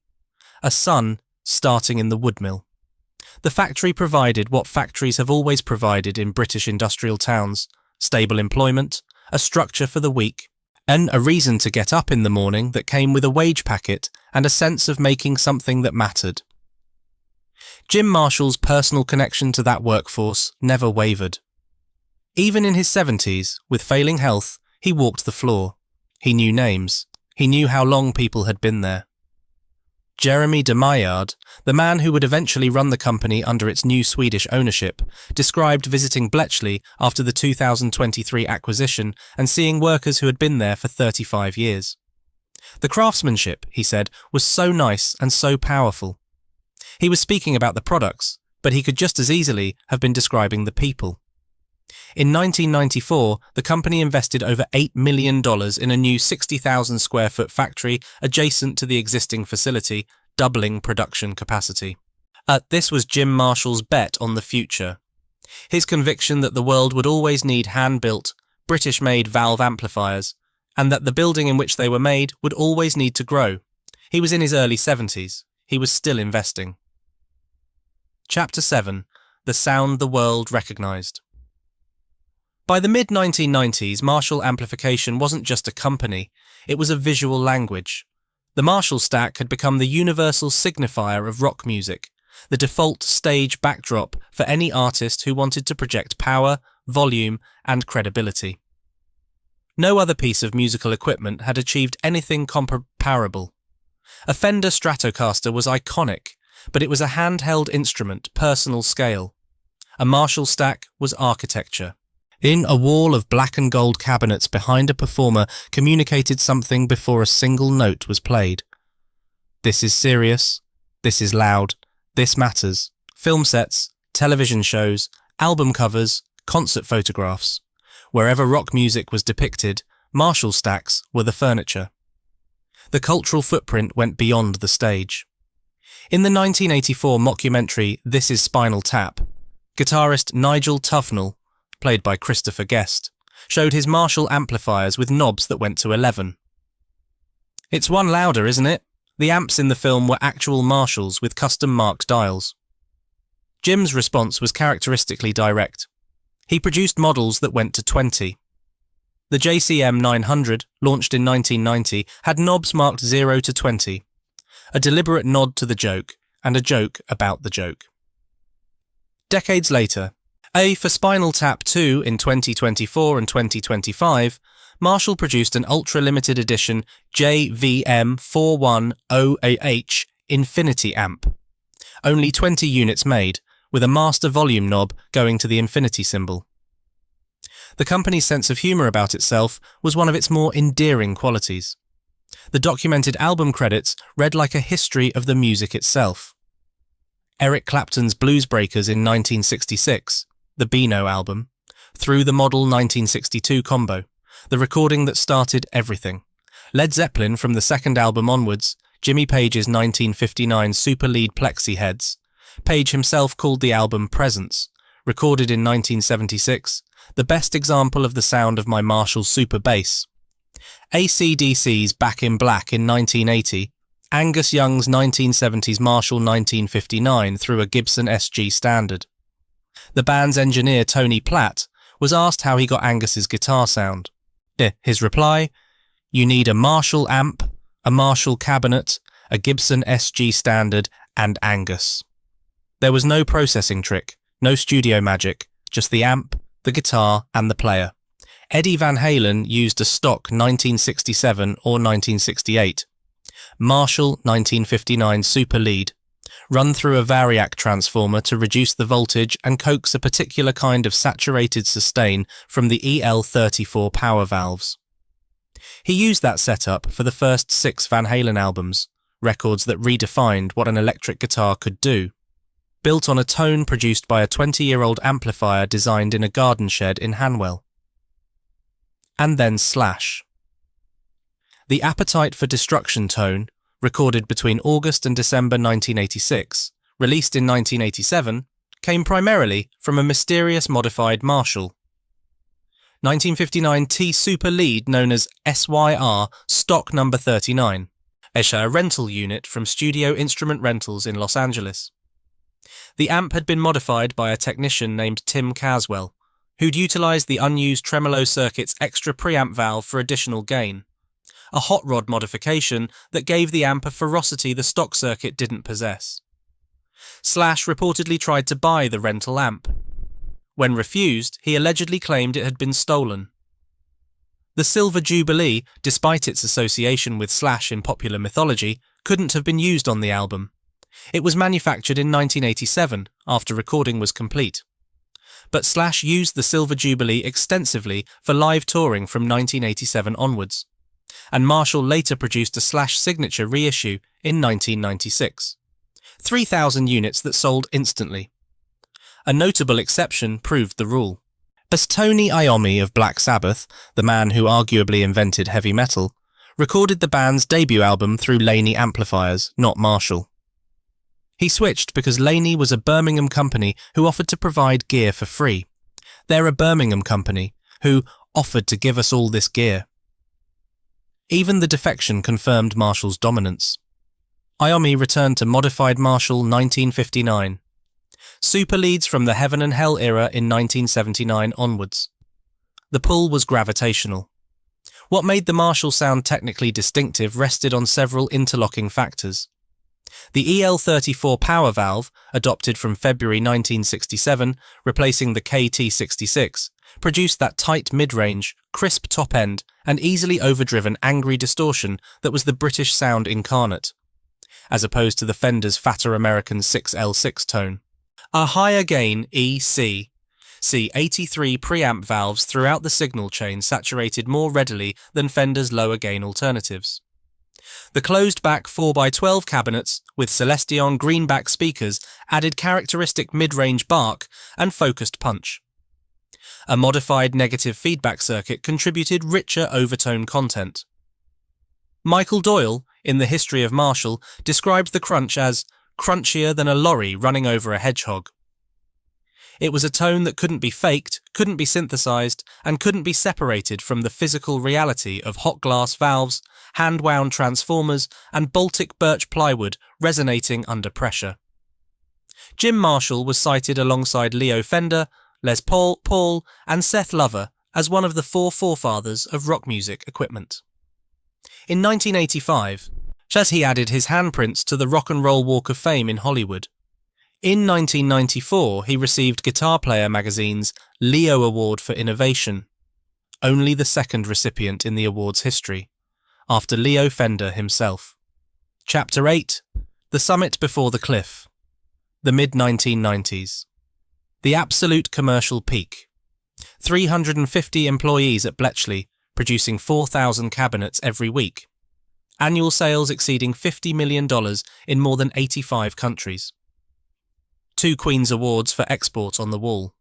a son starting in the woodmill. The factory provided what factories have always provided in British industrial towns: stable employment, a structure for the week, and a reason to get up in the morning that came with a wage packet and a sense of making something that mattered. Jim Marshall's personal connection to that workforce never wavered. Even in his 70s, with failing health, he walked the floor. He knew names. He knew how long people had been there. Jeremy de Maillard, the man who would eventually run the company under its new Swedish ownership, described visiting Bletchley after the 2023 acquisition and seeing workers who had been there for 35 years. The craftsmanship, he said, was so nice and so powerful. He was speaking about the products, but he could just as easily have been describing the people. In 1994, the company invested over $8 million in a new 60,000 square foot factory adjacent to the existing facility, doubling production capacity. This was Jim Marshall's bet on the future. His conviction that the world would always need hand-built, British-made valve amplifiers, and that the building in which they were made would always need to grow. He was in his early 70s. He was still investing. Chapter 7. The Sound the World Recognised. By the mid-1990s, Marshall Amplification wasn't just a company, it was a visual language. The Marshall stack had become the universal signifier of rock music, the default stage backdrop for any artist who wanted to project power, volume, and credibility. No other piece of musical equipment had achieved anything comparable. A Fender Stratocaster was iconic, but it was a handheld instrument, personal scale. A Marshall stack was architecture. In a wall of black and gold cabinets behind a performer communicated something before a single note was played. This is serious, this is loud, this matters. Film sets, television shows, album covers, concert photographs. Wherever rock music was depicted, Marshall stacks were the furniture. The cultural footprint went beyond the stage. In the 1984 mockumentary This Is Spinal Tap, guitarist Nigel Tufnell, played by Christopher Guest, showed his Marshall amplifiers with knobs that went to 11. It's one louder, isn't it? The amps in the film were actual Marshalls with custom-marked dials. Jim's response was characteristically direct. He produced models that went to 20. The JCM 900, launched in 1990, had knobs marked 0 to 20, a deliberate nod to the joke, and a joke about the joke. Decades later, for Spinal Tap 2 in 2024 and 2025, Marshall produced an ultra-limited edition JVM410AH Infinity amp. Only 20 units made, with a master volume knob going to the infinity symbol. The company's sense of humour about itself was one of its more endearing qualities. The documented album credits read like a history of the music itself. Eric Clapton's Blues Breakers in 1966, the Beano album, through the Model 1962 combo, the recording that started everything. Led Zeppelin from the second album onwards, Jimmy Page's 1959 Super Lead Plexi Heads. Page himself called the album Presence, recorded in 1976, the best example of the sound of my Marshall Super Bass. AC/DC's Back in Black in 1980, Angus Young's 1970s Marshall 1959 through a Gibson SG Standard. The band's engineer Tony Platt was asked how he got Angus's guitar sound. His reply, "You need a Marshall amp, a Marshall cabinet, a Gibson SG Standard, and Angus." There was no processing trick, no studio magic, just the amp, the guitar and the player. Eddie Van Halen used a stock 1967 or 1968 Marshall 1959 Super Lead, run through a variac transformer to reduce the voltage and coax a particular kind of saturated sustain from the EL34 power valves. He used that setup for the first 6 Van Halen albums, records that redefined what an electric guitar could do, built on a tone produced by a 20-year-old amplifier designed in a garden shed in Hanwell. And then Slash. The Appetite for Destruction tone, recorded between August and December 1986, released in 1987, came primarily from a mysterious modified Marshall. 1959 T Super Lead known as SYR Stock Number 39, a rental unit from Studio Instrument Rentals in Los Angeles. The amp had been modified by a technician named Tim Caswell, who'd utilised the unused tremolo circuit's extra preamp valve for additional gain, a hot rod modification that gave the amp a ferocity the stock circuit didn't possess. Slash reportedly tried to buy the rental amp. When refused, he allegedly claimed it had been stolen. The Silver Jubilee, despite its association with Slash in popular mythology, couldn't have been used on the album. It was manufactured in 1987, after recording was complete. But Slash used the Silver Jubilee extensively for live touring from 1987 onwards, and Marshall later produced a Slash signature reissue in 1996. 3,000 units that sold instantly. A notable exception proved the rule. As Tony Iommi of Black Sabbath, the man who arguably invented heavy metal, recorded the band's debut album through Laney Amplifiers, not Marshall. He switched because Laney was a Birmingham company who offered to provide gear for free. They're a Birmingham company who offered to give us all this gear. Even the defection confirmed Marshall's dominance. Iommi returned to modified Marshall 1959. Super leads from the Heaven and Hell era in 1979 onwards. The pull was gravitational. What made the Marshall sound technically distinctive rested on several interlocking factors. The EL34 power valve, adopted from February 1967, replacing the KT66, produced that tight mid-range, crisp top end, and easily overdriven angry distortion that was the British sound incarnate, as opposed to the Fender's fatter American 6L6 tone. A higher gain EC, C83 preamp valves throughout the signal chain saturated more readily than Fender's lower gain alternatives. The closed-back 4x12 cabinets with Celestion greenback speakers added characteristic mid-range bark and focused punch. A modified negative feedback circuit contributed richer overtone content. Michael Doyle, in The History of Marshall, described the crunch as crunchier than a lorry running over a hedgehog. It was a tone that couldn't be faked, couldn't be synthesized, and couldn't be separated from the physical reality of hot glass valves, hand-wound transformers, and Baltic birch plywood resonating under pressure. Jim Marshall was cited alongside Leo Fender, Les Paul, and Seth Lover as one of the 4 forefathers of rock music equipment. In 1985, he added his handprints to the Rock and Roll Walk of Fame in Hollywood. In 1994, he received Guitar Player magazine's Leo Award for Innovation, only the second recipient in the award's history, after Leo Fender himself. Chapter 8, The Summit Before the Cliff, the mid-1990s. The absolute commercial peak. 350 employees at Bletchley, producing 4,000 cabinets every week. Annual sales exceeding $50 million in more than 85 countries. 2 Queen's Awards for export on the wall.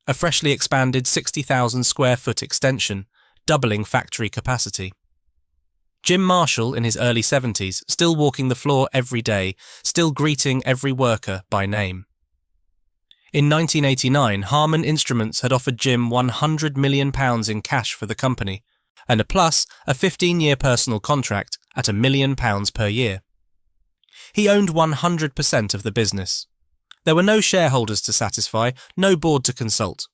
A freshly expanded 60,000 square foot extension, doubling factory capacity. Jim Marshall in his early 70s, still walking the floor every day, still greeting every worker by name. In 1989, Harman Instruments had offered Jim £100 million in cash for the company, and a 15-year personal contract at £1 million per year. He owned 100% of the business. There were no shareholders to satisfy, no board to consult.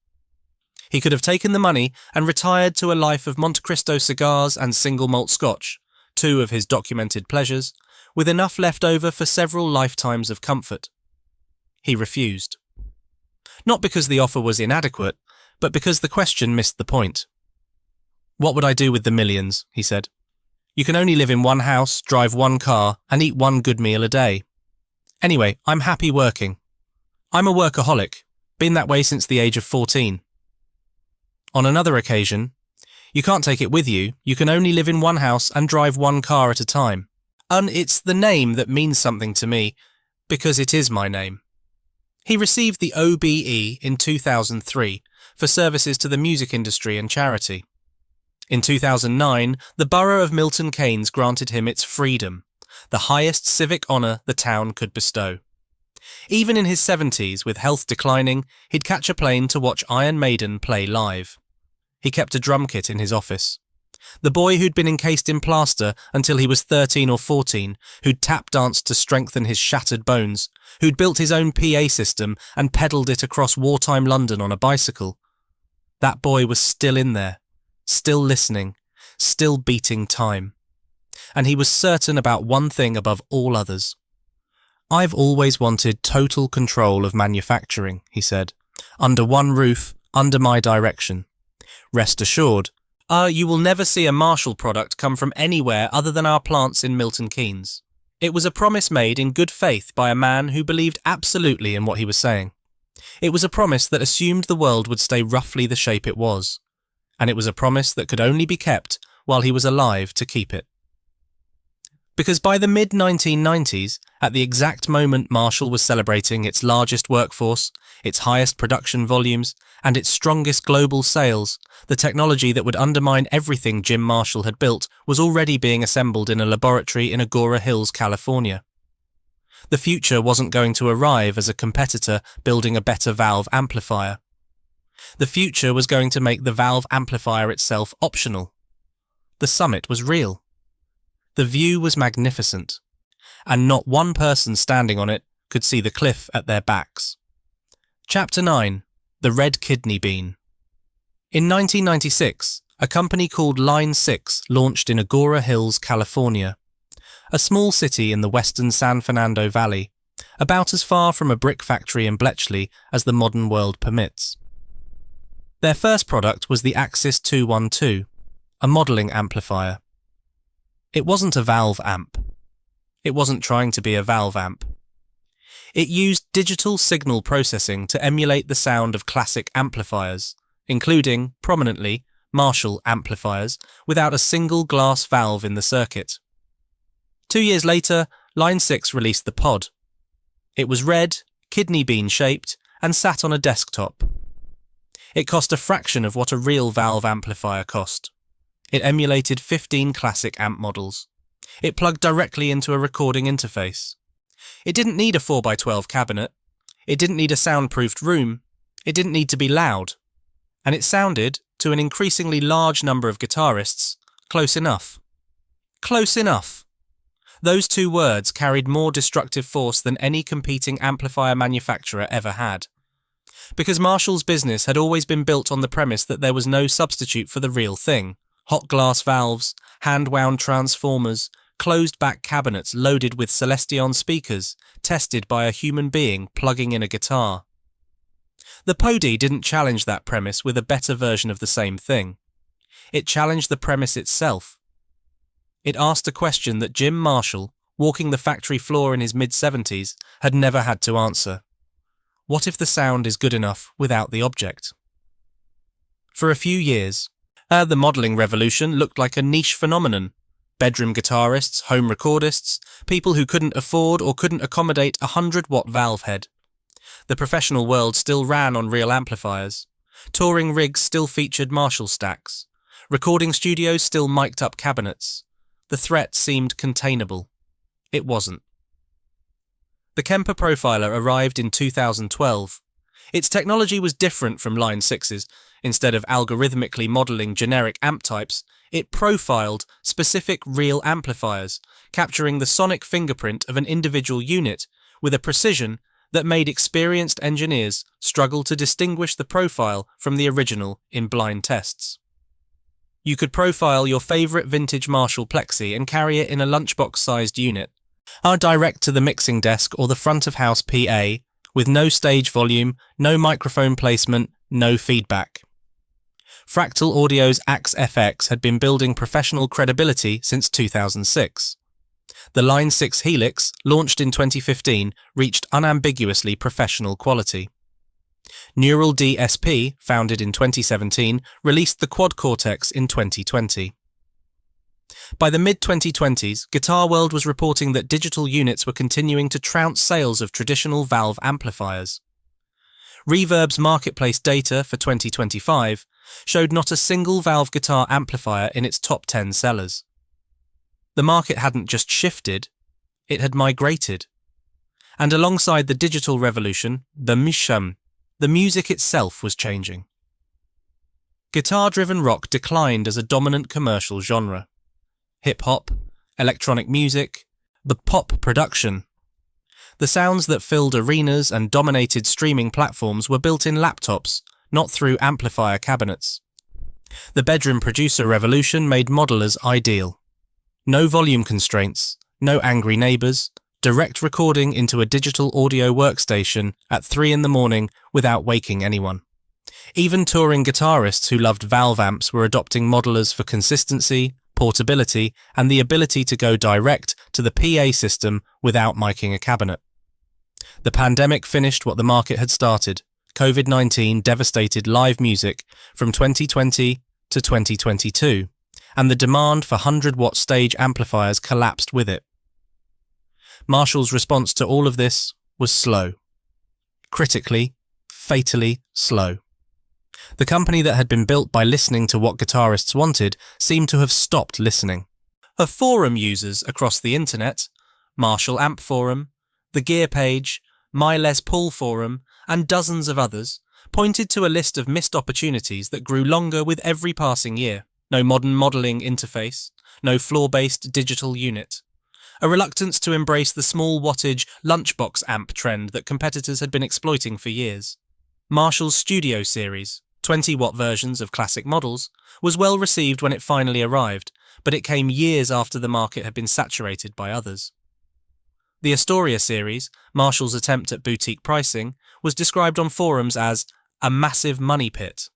He could have taken the money and retired to a life of Monte Cristo cigars and single malt scotch, 2 of his documented pleasures, with enough left over for several lifetimes of comfort. He refused. Not because the offer was inadequate, but because the question missed the point. "What would I do with the millions?" he said. "You can only live in one house, drive one car, and eat one good meal a day. Anyway, I'm happy working. I'm a workaholic, been that way since the age of 14. On another occasion, "You can't take it with you, you can only live in one house and drive one car at a time. And it's the name that means something to me, because it is my name." He received the OBE in 2003 for services to the music industry and charity. In 2009, the borough of Milton Keynes granted him its freedom, the highest civic honour the town could bestow. Even in his 70s, with health declining, he'd catch a plane to watch Iron Maiden play live. He kept a drum kit in his office. The boy who'd been encased in plaster until he was 13 or 14, who'd tap danced to strengthen his shattered bones, who'd built his own PA system and pedalled it across wartime London on a bicycle. That boy was still in there, still listening, still beating time. And he was certain about one thing above all others. "I've always wanted total control of manufacturing," he said, "under one roof, under my direction. Rest assured, you will never see a Marshall product come from anywhere other than our plants in Milton Keynes." It was a promise made in good faith by a man who believed absolutely in what he was saying. It was a promise that assumed the world would stay roughly the shape it was. And it was a promise that could only be kept while he was alive to keep it. Because by the mid-1990s, at the exact moment Marshall was celebrating its largest workforce, its highest production volumes, and its strongest global sales, the technology that would undermine everything Jim Marshall had built was already being assembled in a laboratory in Agora Hills, California. The future wasn't going to arrive as a competitor building a better valve amplifier. The future was going to make the valve amplifier itself optional. The summit was real. The view was magnificent, and not one person standing on it could see the cliff at their backs. Chapter 9. The Red Kidney Bean. In 1996, a company called Line 6 launched in Agora Hills, California, a small city in the western San Fernando Valley, about as far from a brick factory in Bletchley as the modern world permits. Their first product was the Axis 212, a modelling amplifier. It wasn't a valve amp. It wasn't trying to be a valve amp. It used digital signal processing to emulate the sound of classic amplifiers, including, prominently, Marshall Amplifiers, without a single glass valve in the circuit. 2 years later, Line 6 released the pod. It was red, kidney bean shaped, and sat on a desktop. It cost a fraction of what a real valve amplifier cost. It emulated 15 classic amp models. It plugged directly into a recording interface. It didn't need a 4x12 cabinet. It didn't need a soundproofed room. It didn't need to be loud. And it sounded, to an increasingly large number of guitarists, close enough. Close enough. Those two words carried more destructive force than any competing amplifier manufacturer ever had. Because Marshall's business had always been built on the premise that there was no substitute for the real thing. Hot glass valves, hand-wound transformers, closed-back cabinets loaded with Celestion speakers, tested by a human being plugging in a guitar. The Podi didn't challenge that premise with a better version of the same thing. It challenged the premise itself. It asked a question that Jim Marshall, walking the factory floor in his mid-70s, had never had to answer. What if the sound is good enough without the object? For a few years, the modelling revolution looked like a niche phenomenon. Bedroom guitarists, home recordists, people who couldn't afford or couldn't accommodate a 100-watt valve head. The professional world still ran on real amplifiers. Touring rigs still featured Marshall stacks. Recording studios still mic'd up cabinets. The threat seemed containable. It wasn't. The Kemper Profiler arrived in 2012. Its technology was different from Line 6's. Instead of algorithmically modelling generic amp types, it profiled specific real amplifiers, capturing the sonic fingerprint of an individual unit with a precision that made experienced engineers struggle to distinguish the profile from the original in blind tests. You could profile your favourite vintage Marshall Plexi and carry it in a lunchbox-sized unit, direct to the mixing desk or the front-of-house PA, with no stage volume, no microphone placement, no feedback. Fractal Audio's Axe FX had been building professional credibility since 2006. The Line 6 Helix, launched in 2015, reached unambiguously professional quality. Neural DSP, founded in 2017, released the Quad Cortex in 2020. By the mid-2020s, Guitar World was reporting that digital units were continuing to trounce sales of traditional valve amplifiers. Reverb's marketplace data for 2025 showed not a single valve guitar amplifier in its top 10 sellers. The market hadn't just shifted, it had migrated. And alongside the digital revolution, the music itself was changing. Guitar-driven rock declined as a dominant commercial genre. Hip-hop, electronic music, the pop production. The sounds that filled arenas and dominated streaming platforms were built in laptops, not through amplifier cabinets. The bedroom producer revolution made modelers ideal. No volume constraints, no angry neighbours, direct recording into a digital audio workstation at 3 a.m. without waking anyone. Even touring guitarists who loved valve amps were adopting modelers for consistency, portability, and the ability to go direct to the PA system without miking a cabinet. The pandemic finished what the market had started. COVID-19 devastated live music from 2020 to 2022, and the demand for 100-watt stage amplifiers collapsed with it. Marshall's response to all of this was slow. Critically, fatally slow. The company that had been built by listening to what guitarists wanted seemed to have stopped listening. Of forum users across the internet, Marshall Amp Forum, the Gear Page, My Les Paul Forum, and dozens of others, pointed to a list of missed opportunities that grew longer with every passing year. No modern modelling interface, no floor-based digital unit. A reluctance to embrace the small wattage lunchbox amp trend that competitors had been exploiting for years. Marshall's Studio series, 20-watt versions of classic models, was well received when it finally arrived, but it came years after the market had been saturated by others. The Astoria series, Marshall's attempt at boutique pricing, was described on forums as a massive money pit.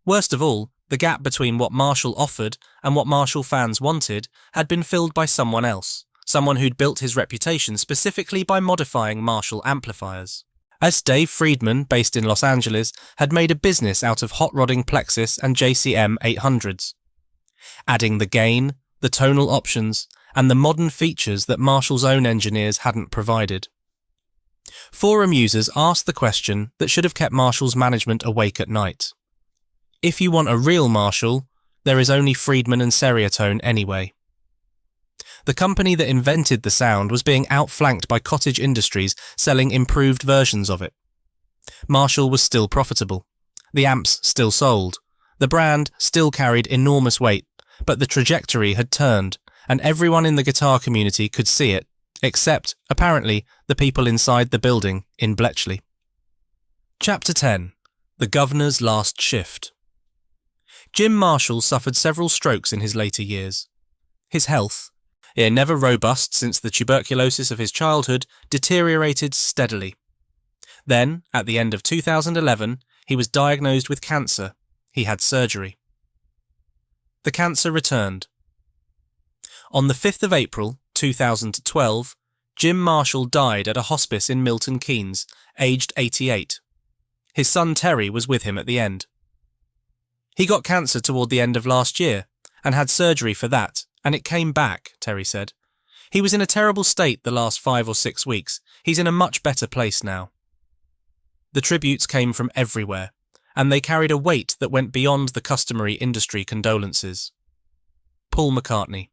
Worst of all, the gap between what Marshall offered and what Marshall fans wanted had been filled by someone else, someone who'd built his reputation specifically by modifying Marshall amplifiers. As Dave Friedman, based in Los Angeles, had made a business out of hot-rodding Plexus and JCM 800s, adding the gain, the tonal options, and the modern features that Marshall's own engineers hadn't provided. Forum users asked the question that should have kept Marshall's management awake at night. If you want a real Marshall, there is only Friedman and Seriatone anyway. The company that invented the sound was being outflanked by cottage industries selling improved versions of it. Marshall was still profitable. The amps still sold. The brand still carried enormous weight, but the trajectory had turned, and everyone in the guitar community could see it, except, apparently, the people inside the building in Bletchley. Chapter 10. The Governor's Last Shift. Jim Marshall suffered several strokes in his later years. His health, never robust since the tuberculosis of his childhood, deteriorated steadily. Then, at the end of 2011, he was diagnosed with cancer. He had surgery. The cancer returned. On the 5th of April, 2012, Jim Marshall died at a hospice in Milton Keynes, aged 88. His son Terry was with him at the end. He got cancer toward the end of last year, and had surgery for that, and it came back, Terry said. He was in a terrible state the last 5 or 6 weeks. He's in a much better place now. The tributes came from everywhere, and they carried a weight that went beyond the customary industry condolences. Paul McCartney.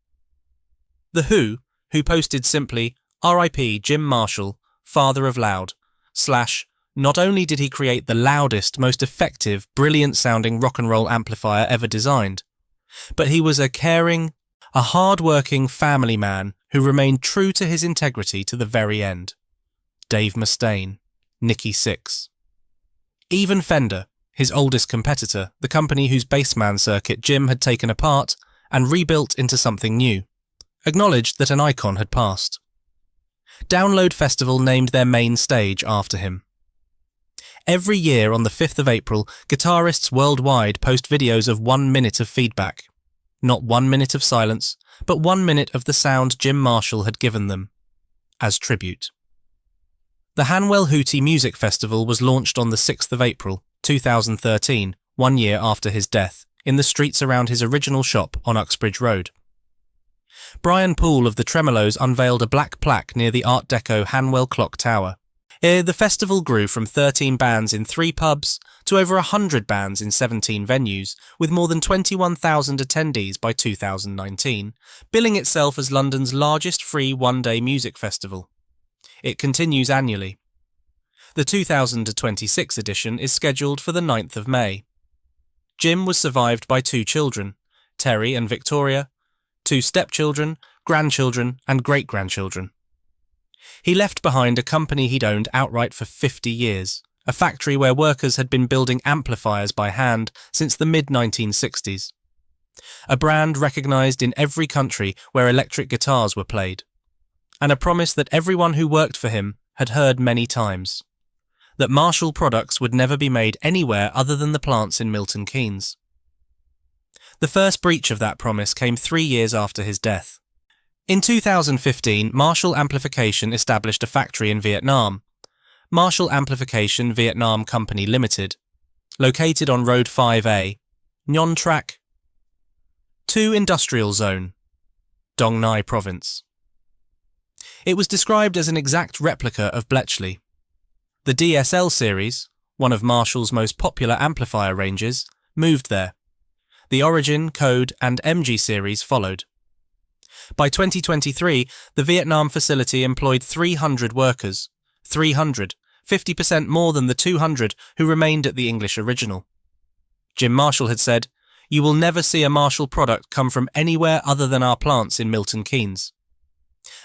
The Who posted simply, R.I.P. Jim Marshall, father of Loud, / not only did he create the loudest, most effective, brilliant-sounding rock and roll amplifier ever designed, but he was a caring, a hard-working family man who remained true to his integrity to the very end. Dave Mustaine, Nicky Six. Even Fender, his oldest competitor, the company whose bassman circuit Jim had taken apart and rebuilt into something new, acknowledged that an icon had passed. Download Festival named their main stage after him. Every year on the 5th of April, guitarists worldwide post videos of 1 minute of feedback. Not 1 minute of silence, but 1 minute of the sound Jim Marshall had given them, as tribute. The Hanwell Hootie Music Festival was launched on the 6th of April, 2013, 1 year after his death, in the streets around his original shop on Uxbridge Road. Brian Poole of the Tremolos unveiled a black plaque near the Art Deco Hanwell Clock Tower. The festival grew from 13 bands in 3 pubs to over 100 bands in 17 venues, with more than 21,000 attendees by 2019, billing itself as London's largest free one-day music festival. It continues annually. The 2026 edition is scheduled for the 9th of May. Jim was survived by 2 children, Terry and Victoria, 2 stepchildren, grandchildren and great-grandchildren. He left behind a company he'd owned outright for 50 years, a factory where workers had been building amplifiers by hand since the mid-1960s. A brand recognised in every country where electric guitars were played. And a promise that everyone who worked for him had heard many times. That Marshall products would never be made anywhere other than the plants in Milton Keynes. The first breach of that promise came 3 years after his death. In 2015, Marshall Amplification established a factory in Vietnam, Marshall Amplification Vietnam Company Limited, located on Road 5A, Nyon Track 2 Industrial Zone, Dong Nai Province. It was described as an exact replica of Bletchley. The DSL series, one of Marshall's most popular amplifier ranges, moved there. The Origin, Code and MG series followed. By 2023, the Vietnam facility employed 300 workers, 50% more than the 200 who remained at the English original. Jim Marshall had said, "You will never see a Marshall product come from anywhere other than our plants in Milton Keynes."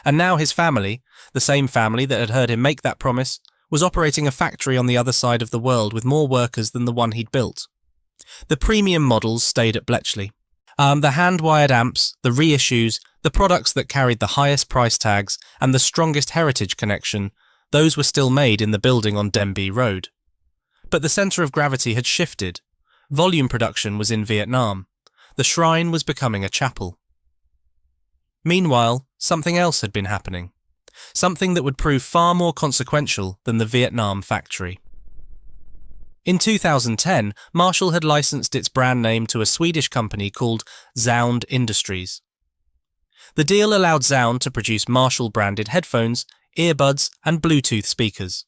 And now his family, the same family that had heard him make that promise, was operating a factory on the other side of the world with more workers than the one he'd built. The premium models stayed at Bletchley. The hand-wired amps, the reissues, the products that carried the highest price tags and the strongest heritage connection, those were still made in the building on Denby Road. But the centre of gravity had shifted. Volume production was in Vietnam. The shrine was becoming a chapel. Meanwhile, something else had been happening. Something that would prove far more consequential than the Vietnam factory. In 2010, Marshall had licensed its brand name to a Swedish company called Sound Industries. The deal allowed Sound to produce Marshall-branded headphones, earbuds and Bluetooth speakers.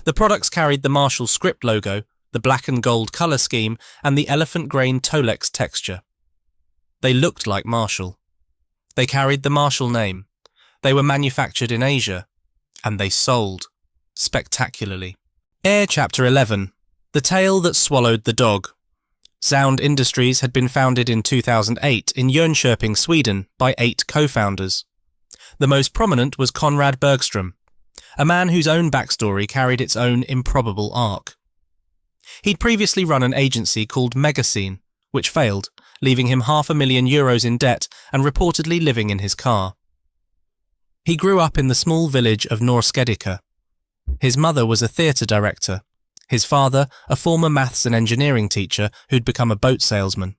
The products carried the Marshall script logo, the black and gold colour scheme and the elephant grain Tolex texture. They looked like Marshall. They carried the Marshall name. They were manufactured in Asia. And they sold. Spectacularly. Chapter 11. The Tail That Swallowed the Dog. Sound Industries had been founded in 2008 in Jönköping, Sweden, by 8 co-founders. The most prominent was Conrad Bergström, a man whose own backstory carried its own improbable arc. He'd previously run an agency called Megascene, which failed, leaving him €500,000 in debt and reportedly living in his car. He grew up in the small village of Norrskedica. His mother was a theatre director. His father, a former maths and engineering teacher who'd become a boat salesman.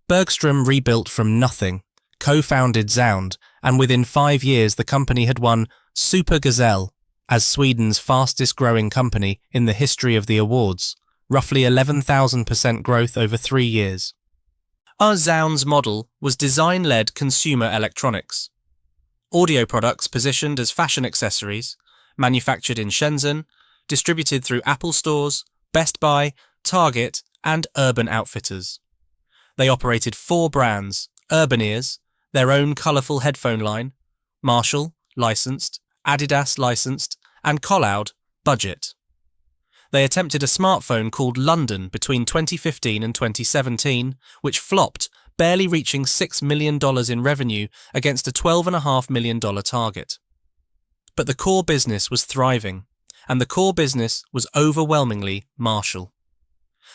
Bergström rebuilt from nothing, co-founded Sound, and within 5 years the company had won Super Gazelle as Sweden's fastest-growing company in the history of the awards, roughly 11,000% growth over 3 years. Our Sound's model was design-led consumer electronics. Audio products positioned as fashion accessories, manufactured in Shenzhen, distributed through Apple stores, Best Buy, Target, and Urban Outfitters. They operated 4 brands: Urban Ears, their own colourful headphone line, Marshall, licensed, Adidas, licensed, and Colloud, budget. They attempted a smartphone called London between 2015 and 2017, which flopped, barely reaching $6 million in revenue against a $12.5 million target. But the core business was thriving, and the core business was overwhelmingly Marshall.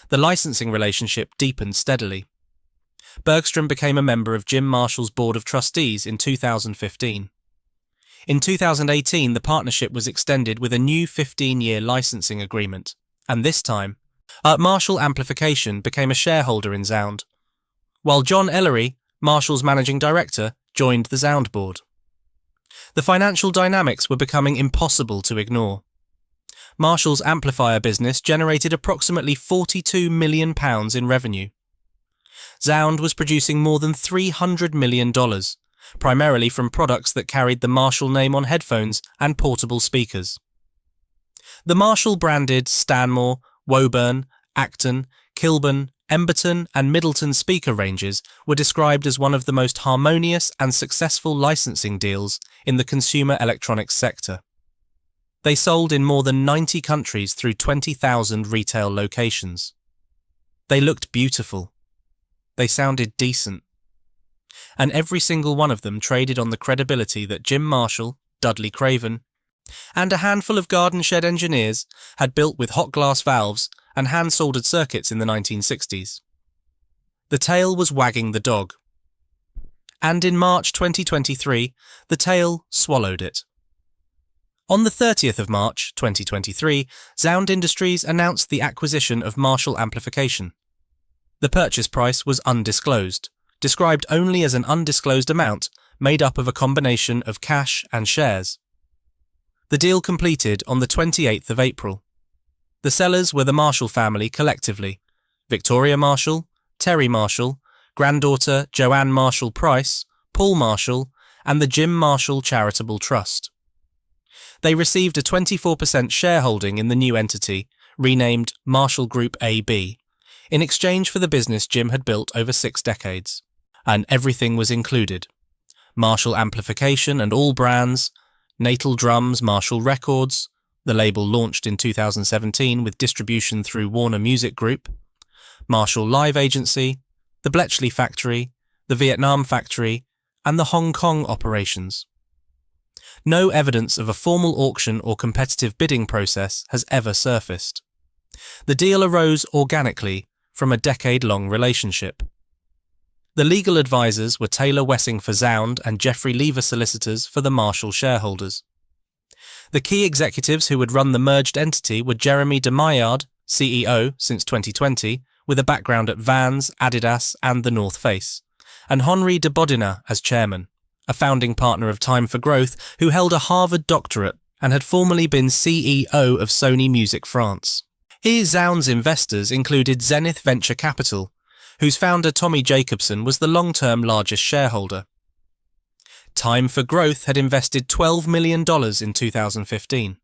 The licensing relationship deepened steadily. Bergström became a member of Jim Marshall's board of trustees in 2015. In 2018, the partnership was extended with a new 15-year licensing agreement, and this time, Marshall Amplification became a shareholder in Sound, while John Ellery, Marshall's managing director, joined the Sound board. The financial dynamics were becoming impossible to ignore. Marshall's amplifier business generated approximately £42 million in revenue. Sound was producing more than $300 million, primarily from products that carried the Marshall name on headphones and portable speakers. The Marshall-branded Stanmore, Woburn, Acton, Kilburn, Emberton and Middleton speaker ranges were described as one of the most harmonious and successful licensing deals in the consumer electronics sector. They sold in more than 90 countries through 20,000 retail locations. They looked beautiful. They sounded decent. And every single one of them traded on the credibility that Jim Marshall, Dudley Craven, and a handful of garden shed engineers had built with hot glass valves and hand-soldered circuits in the 1960s. The tail was wagging the dog. And in March 2023, the tail swallowed it. On the 30th of March 2023, Sound Industries announced the acquisition of Marshall Amplification. The purchase price was undisclosed, described only as an undisclosed amount made up of a combination of cash and shares. The deal completed on the 28th of April. The sellers were the Marshall family collectively: Victoria Marshall, Terry Marshall, granddaughter Joanne Marshall Price, Paul Marshall, and the Jim Marshall Charitable Trust. They received a 24% shareholding in the new entity, renamed Marshall Group AB, in exchange for the business Jim had built over 6 decades. And everything was included: Marshall Amplification and all brands, Natal Drums, Marshall Records, the label launched in 2017 with distribution through Warner Music Group, Marshall Live Agency, the Bletchley factory, the Vietnam factory, and the Hong Kong operations. No evidence of a formal auction or competitive bidding process has ever surfaced. The deal arose organically from a decade-long relationship. The legal advisors were Taylor Wessing for Sound and Jeffrey Lever solicitors for the Marshall shareholders. The key executives who would run the merged entity were Jeremy de Maillard, CEO since 2020, with a background at Vans, Adidas and the North Face, and Henri de Bodina as chairman, a founding partner of Time for Growth who held a Harvard doctorate and had formerly been CEO of Sony Music France. Sound's investors included Zenith Venture Capital, whose founder Tommy Jacobson was the long-term largest shareholder. Time for Growth had invested $12 million in 2015.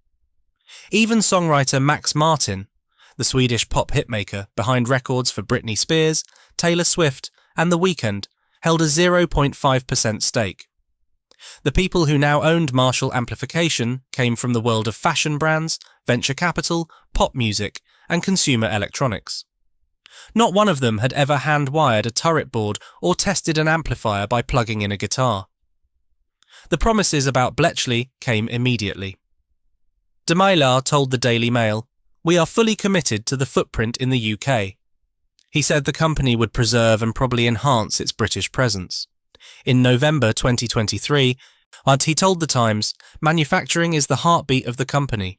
Even songwriter Max Martin, the Swedish pop hitmaker behind records for Britney Spears, Taylor Swift and The Weeknd, held a 0.5% stake. The people who now owned Marshall Amplification came from the world of fashion brands, venture capital, pop music, and consumer electronics. Not one of them had ever hand-wired a turret board or tested an amplifier by plugging in a guitar. The promises about Bletchley came immediately. De Maillard told the Daily Mail, "We are fully committed to the footprint in the UK." He said the company would preserve and probably enhance its British presence. In November 2023, he told The Times, "Manufacturing is the heartbeat of the company.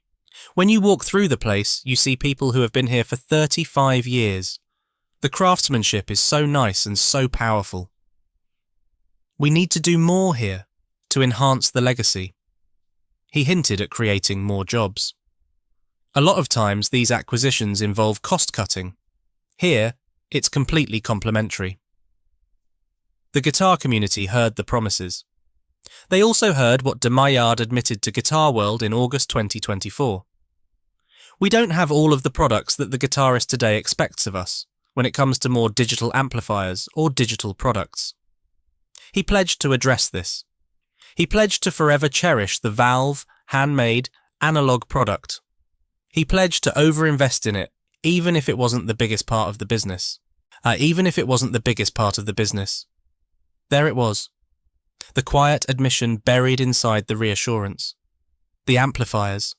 When you walk through the place, you see people who have been here for 35 years. The craftsmanship is so nice and so powerful. We need to do more here to enhance the legacy." He hinted at creating more jobs. A lot of times these acquisitions involve cost-cutting. Here, it's completely complementary. The guitar community heard the promises. They also heard what de Maillard admitted to Guitar World in August 2024. "We don't have all of the products that the guitarist today expects of us when it comes to more digital amplifiers or digital products." He pledged to address this. He pledged to forever cherish the valve, handmade, analog product. He pledged to overinvest in it, even if it wasn't the biggest part of the business. There it was. The quiet admission buried inside the reassurance. The amplifiers.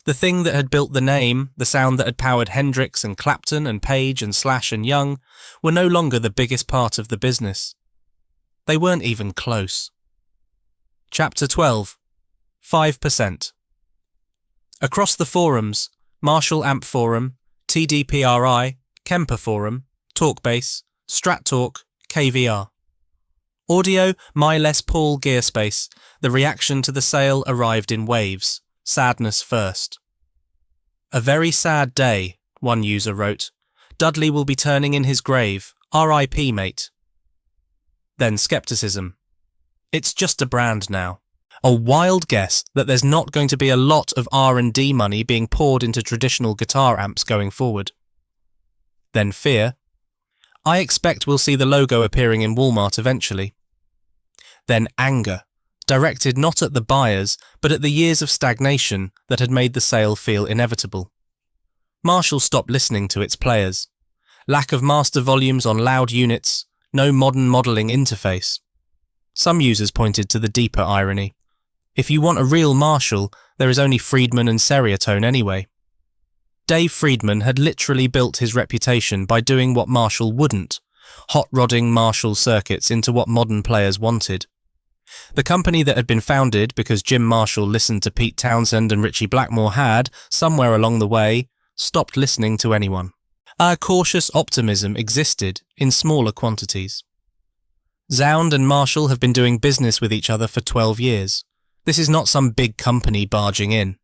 The thing that had built the name, the sound that had powered Hendrix and Clapton and Page and Slash and Young, were no longer the biggest part of the business. They weren't even close. Chapter 12. 5%. Across the forums, Marshall Amp Forum, TDPRI, Kemper Forum, Talkbase, Strat Talk, KVR. Audio, My Les Paul Gearspace. The reaction to the sale arrived in waves. Sadness first. A very sad day, one user wrote. Dudley will be turning in his grave. R.I.P. mate. Then skepticism. It's just a brand now. A wild guess that there's not going to be a lot of R&D money being poured into traditional guitar amps going forward. Then fear. I expect we'll see the logo appearing in Walmart eventually. Then anger, directed not at the buyers, but at the years of stagnation that had made the sale feel inevitable. Marshall stopped listening to its players. Lack of master volumes on loud units, no modern modelling interface. Some users pointed to the deeper irony. If you want a real Marshall, there is only Friedman and Seriatone anyway. Dave Friedman had literally built his reputation by doing what Marshall wouldn't, hot-rodding Marshall circuits into what modern players wanted. The company that had been founded because Jim Marshall listened to Pete Townsend and Ritchie Blackmore had, somewhere along the way, stopped listening to anyone. A cautious optimism existed in smaller quantities. Zound and Marshall have been doing business with each other for 12 years. This is not some big company barging in.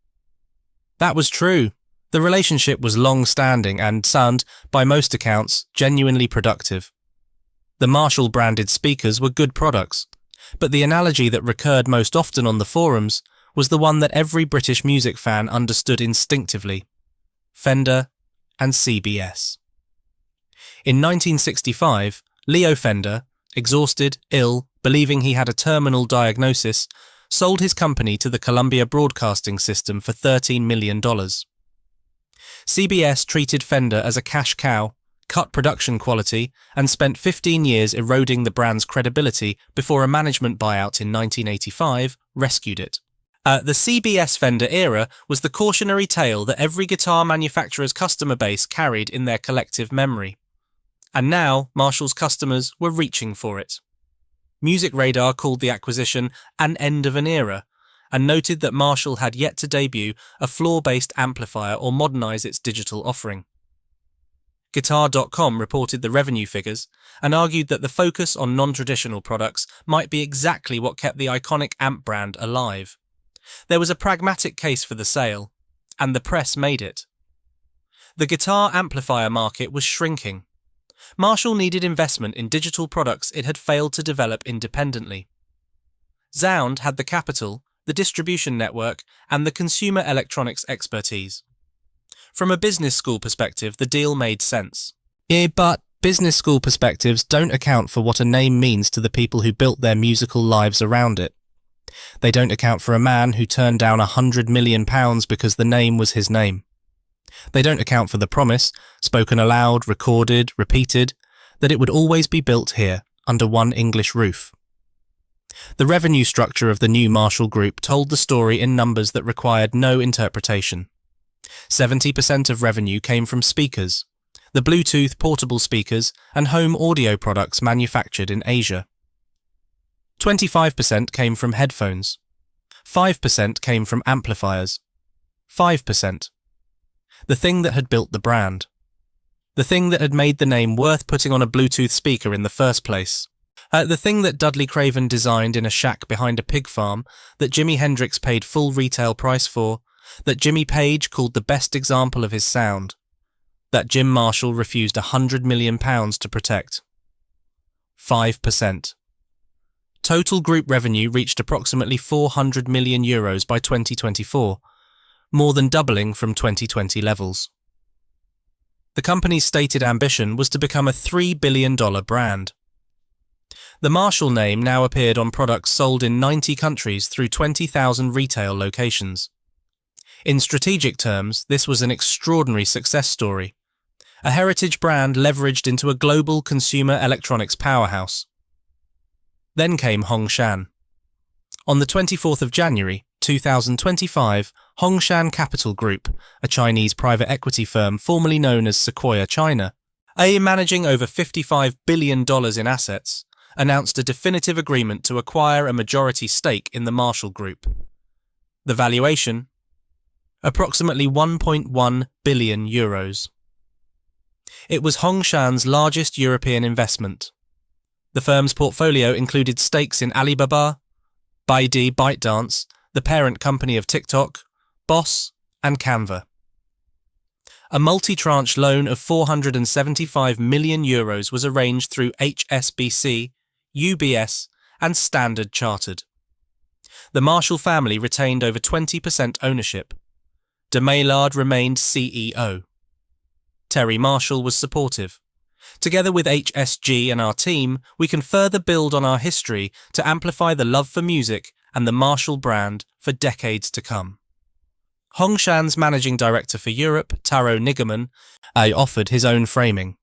That was true. The relationship was long-standing and sound, by most accounts, genuinely productive. The Marshall-branded speakers were good products, but the analogy that recurred most often on the forums was the one that every British music fan understood instinctively: Fender and CBS. In 1965, Leo Fender, exhausted, ill, believing he had a terminal diagnosis, sold his company to the Columbia Broadcasting System for $13 million. CBS treated Fender as a cash cow, cut production quality, and spent 15 years eroding the brand's credibility before a management buyout in 1985 rescued it. The CBS Fender era was the cautionary tale that every guitar manufacturer's customer base carried in their collective memory. And now Marshall's customers were reaching for it. Music Radar called the acquisition an end of an era, and noted that Marshall had yet to debut a floor-based amplifier or modernise its digital offering. Guitar.com reported the revenue figures and argued that the focus on non-traditional products might be exactly what kept the iconic amp brand alive. There was a pragmatic case for the sale, and the press made it. The guitar amplifier market was shrinking. Marshall needed investment in digital products it had failed to develop independently. Zound had the capital, the distribution network, and the consumer electronics expertise. From a business school perspective, the deal made sense. But business school perspectives don't account for what a name means to the people who built their musical lives around it. They don't account for a man who turned down £100 million because the name was his name. They don't account for the promise, spoken aloud, recorded, repeated, that it would always be built here, under one English roof. The revenue structure of the new Marshall Group told the story in numbers that required no interpretation. 70% of revenue came from speakers, the Bluetooth portable speakers and home audio products manufactured in Asia. 25% came from headphones. 5% came from amplifiers. 5%. The thing that had built the brand. The thing that had made the name worth putting on a Bluetooth speaker in the first place. The thing that Dudley Craven designed in a shack behind a pig farm, that Jimi Hendrix paid full retail price for, that Jimmy Page called the best example of his sound, that Jim Marshall refused £100 million to protect. 5%. Total group revenue reached approximately €400 million by 2024, more than doubling from 2020 levels. The company's stated ambition was to become a $3 billion brand. The Marshall name now appeared on products sold in 90 countries through 20,000 retail locations. In strategic terms, this was an extraordinary success story, a heritage brand leveraged into a global consumer electronics powerhouse. Then came Hongshan. On the 24th of January 2025, Hongshan Capital Group, a Chinese private equity firm formerly known as Sequoia China, managing over $55 billion in assets, announced a definitive agreement to acquire a majority stake in the Marshall Group. The valuation? Approximately 1.1 billion euros. It was Hongshan's largest European investment. The firm's portfolio included stakes in Alibaba, Baidu ByteDance, the parent company of TikTok, Boss, and Canva. A multi-tranche loan of 475 million euros was arranged through HSBC, UBS, and Standard Chartered. The Marshall family retained over 20% ownership. De Maillard remained CEO. Terry Marshall was supportive. Together with HSG and our team, we can further build on our history to amplify the love for music and the Marshall brand for decades to come. Hongshan's managing director for Europe, Taro Nigaman, offered his own framing.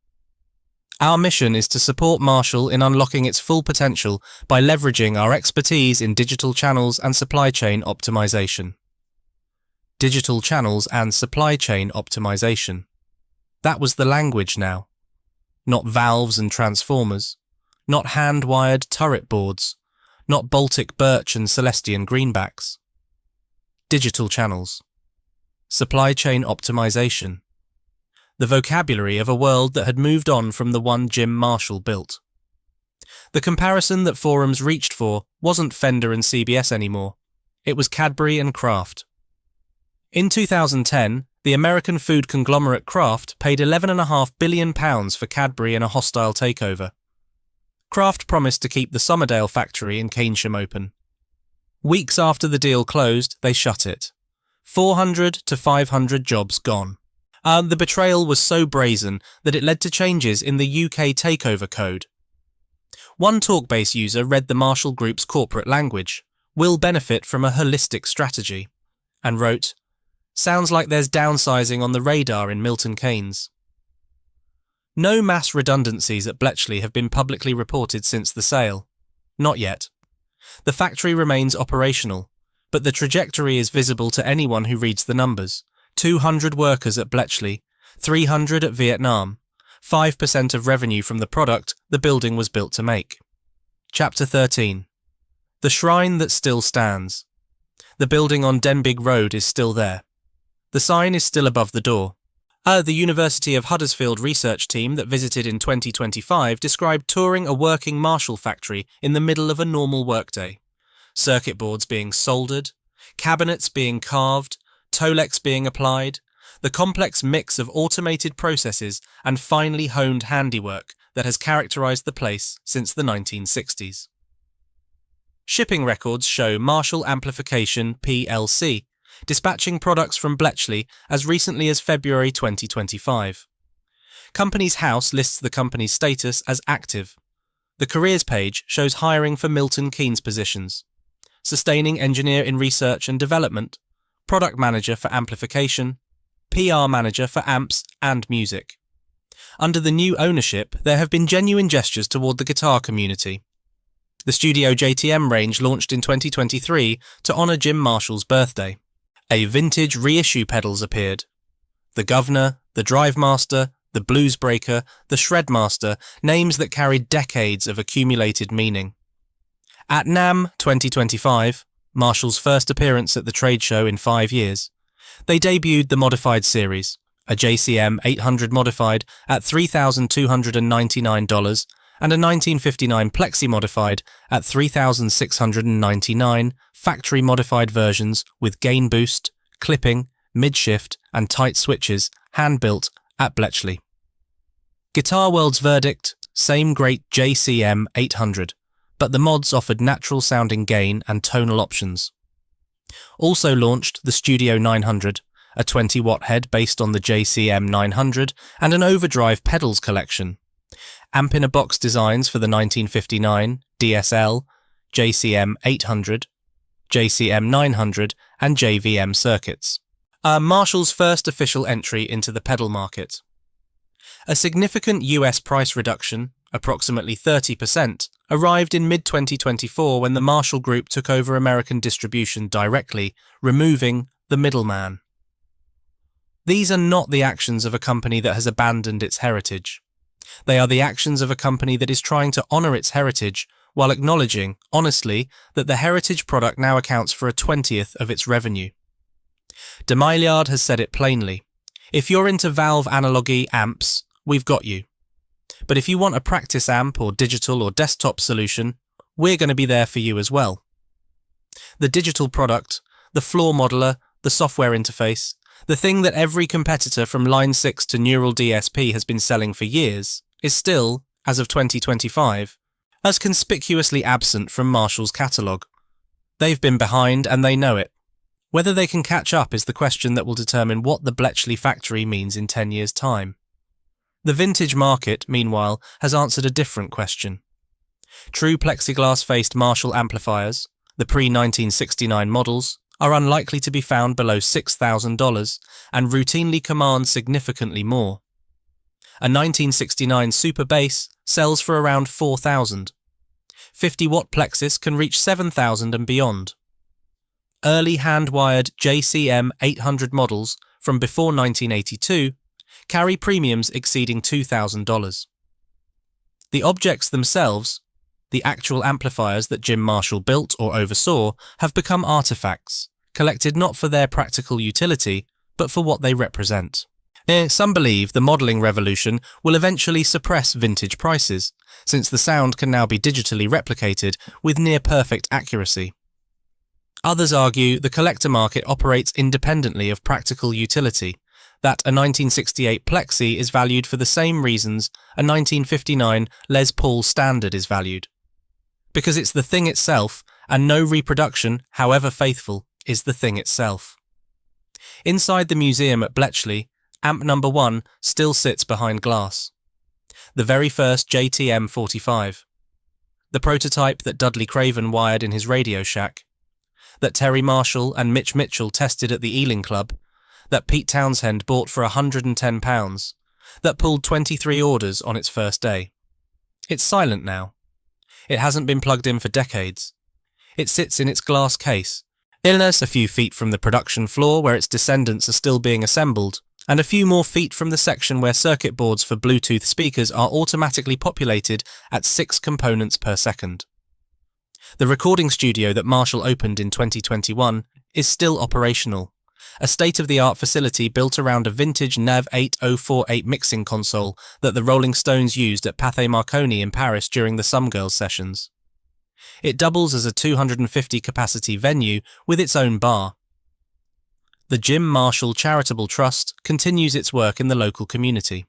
Our mission is to support Marshall in unlocking its full potential by leveraging our expertise in digital channels and supply chain optimization. Digital channels and supply chain optimization. That was the language now. Not valves and transformers, not hand-wired turret boards, not Baltic birch and Celestian greenbacks. Digital channels. Supply chain optimization. The vocabulary of a world that had moved on from the one Jim Marshall built. The comparison that forums reached for wasn't Fender and CBS anymore. It was Cadbury and Kraft. In 2010, the American food conglomerate Kraft paid £11.5 billion for Cadbury in a hostile takeover. Kraft promised to keep the Somerdale factory in Keynsham open. Weeks after the deal closed, they shut it. 400 to 500 jobs gone. The betrayal was so brazen that it led to changes in the UK takeover code. One Talkbase user read the Marshall Group's corporate language, "will benefit from a holistic strategy," and wrote, "Sounds like there's downsizing on the radar in Milton Keynes." No mass redundancies at Bletchley have been publicly reported since the sale. Not yet. The factory remains operational, but the trajectory is visible to anyone who reads the numbers. 200 workers at Bletchley, 300 at Vietnam, 5% of revenue from the product the building was built to make. Chapter 13. The shrine that still stands. The building on Denbigh Road is still there. The sign is still above the door. The University of Huddersfield research team that visited in 2025 described touring a working Marshall factory in the middle of a normal workday. Circuit boards being soldered, cabinets being carved, Tolex being applied, the complex mix of automated processes and finely honed handiwork that has characterized the place since the 1960s. Shipping records show Marshall Amplification plc dispatching products from Bletchley as recently as February 2025. Company's House lists the company's status as active. The careers page shows hiring for Milton Keynes positions. Sustaining engineer in research and development, product manager for amplification, PR manager for amps and music. Under the new ownership, there have been genuine gestures toward the guitar community. The Studio JTM range launched in 2023 to honour Jim Marshall's birthday. A vintage reissue pedals appeared. The Governor, the Drive Master, the Blues Breaker, the Shredmaster, names that carried decades of accumulated meaning. At NAMM 2025, Marshall's first appearance at the trade show in 5 years, they debuted the Modified series, a JCM 800 Modified at $3,299 and a 1959 Plexi Modified at $3,699 factory modified versions with gain boost, clipping, mid-shift and tight switches hand-built at Bletchley. Guitar World's verdict, same great JCM 800, but the mods offered natural-sounding gain and tonal options. Also launched the Studio 900, a 20-watt head based on the JCM 900 and an overdrive pedals collection. Amp-in-a-box designs for the 1959, DSL, JCM 800, JCM 900 and JVM circuits. Marshall's first official entry into the pedal market. A significant US price reduction, approximately 30%, arrived in mid-2024 when the Marshall Group took over American distribution directly, removing the middleman. These are not the actions of a company that has abandoned its heritage. They are the actions of a company that is trying to honour its heritage while acknowledging, honestly, that the heritage product now accounts for 1/20 of its revenue. De Maillard has said it plainly. If you're into valve analogy amps, we've got you. But if you want a practice amp or digital or desktop solution, we're going to be there for you as well. The digital product, the floor modeler, the software interface, the thing that every competitor from Line 6 to Neural DSP has been selling for years, is still, as of 2025, as conspicuously absent from Marshall's catalogue. They've been behind and they know it. Whether they can catch up is the question that will determine what the Bletchley factory means in 10 years' time. The vintage market, meanwhile, has answered a different question. True plexiglass-faced Marshall amplifiers, the pre-1969 models, are unlikely to be found below $6,000 and routinely command significantly more. A 1969 super bass sells for around $4,000. 50-watt plexus can reach $7,000 and beyond. Early hand-wired JCM 800 models from before 1982 carry premiums exceeding $2,000. The objects themselves, the actual amplifiers that Jim Marshall built or oversaw, have become artifacts, collected not for their practical utility, but for what they represent. Some believe the modelling revolution will eventually suppress vintage prices, since the sound can now be digitally replicated with near-perfect accuracy. Others argue the collector market operates independently of practical utility, that a 1968 Plexi is valued for the same reasons a 1959 Les Paul Standard is valued. Because it's the thing itself, and no reproduction, however faithful, is the thing itself. Inside the museum at Bletchley, amp number 1 still sits behind glass. The very first JTM 45. The prototype that Dudley Craven wired in his Radio Shack. That Terry Marshall and Mitch Mitchell tested at the Ealing Club. That Pete Townshend bought for £110, that pulled 23 orders on its first day. It's silent now. It hasn't been plugged in for decades. It sits in its glass case, illness a few feet from the production floor where its descendants are still being assembled, and a few more feet from the section where circuit boards for Bluetooth speakers are automatically populated at 6 components per second. The recording studio that Marshall opened in 2021 is still operational. A state-of-the-art facility built around a vintage NAV 8048 mixing console that the Rolling Stones used at Pathé Marconi in Paris during the Some Girls sessions. It doubles as a 250-capacity venue with its own bar. The Jim Marshall Charitable Trust continues its work in the local community.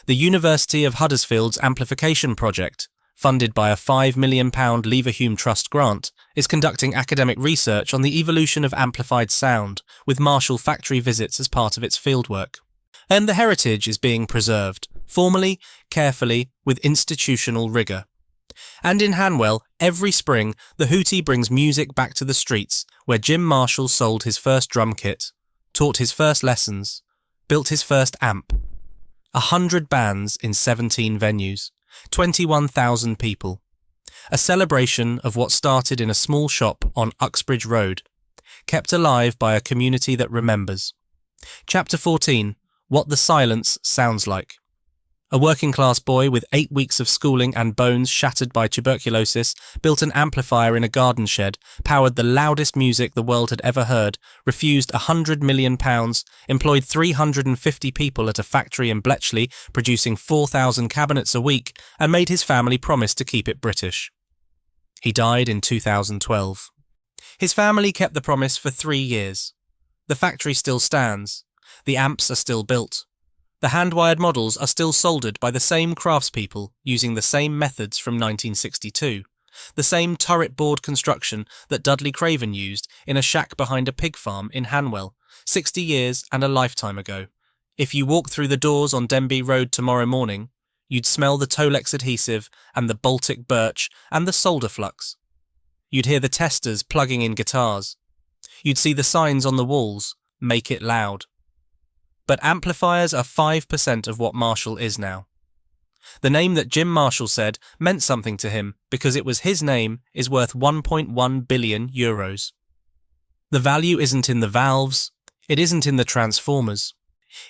The University of Huddersfield's Amplification project, funded by a £5 million Leverhulme Trust grant, is conducting academic research on the evolution of amplified sound, with Marshall factory visits as part of its fieldwork. And the heritage is being preserved, formally, carefully, with institutional rigour. And in Hanwell, every spring, the Hootie brings music back to the streets, where Jim Marshall sold his first drum kit, taught his first lessons, built his first amp. 100 bands in 17 venues. 21,000 people. A celebration of what started in a small shop on Uxbridge Road, kept alive by a community that remembers. Chapter 14. What the Silence Sounds Like. A working-class boy with 8 weeks of schooling and bones shattered by tuberculosis built an amplifier in a garden shed, powered the loudest music the world had ever heard, refused £100 million, employed 350 people at a factory in Bletchley, producing 4,000 cabinets a week, and made his family promise to keep it British. He died in 2012. His family kept the promise for 3 years. The factory still stands. The amps are still built. The hand-wired models are still soldered by the same craftspeople using the same methods from 1962, the same turret board construction that Dudley Craven used in a shack behind a pig farm in Hanwell, 60 years and a lifetime ago. If you walk through the doors on Denby Road tomorrow morning, you'd smell the Tolex adhesive and the Baltic birch and the solder flux. You'd hear the testers plugging in guitars. You'd see the signs on the walls, "Make it loud." But amplifiers are 5% of what Marshall is now. The name that Jim Marshall said meant something to him because it was his name is worth €1.1 billion. The value isn't in the valves, it isn't in the transformers,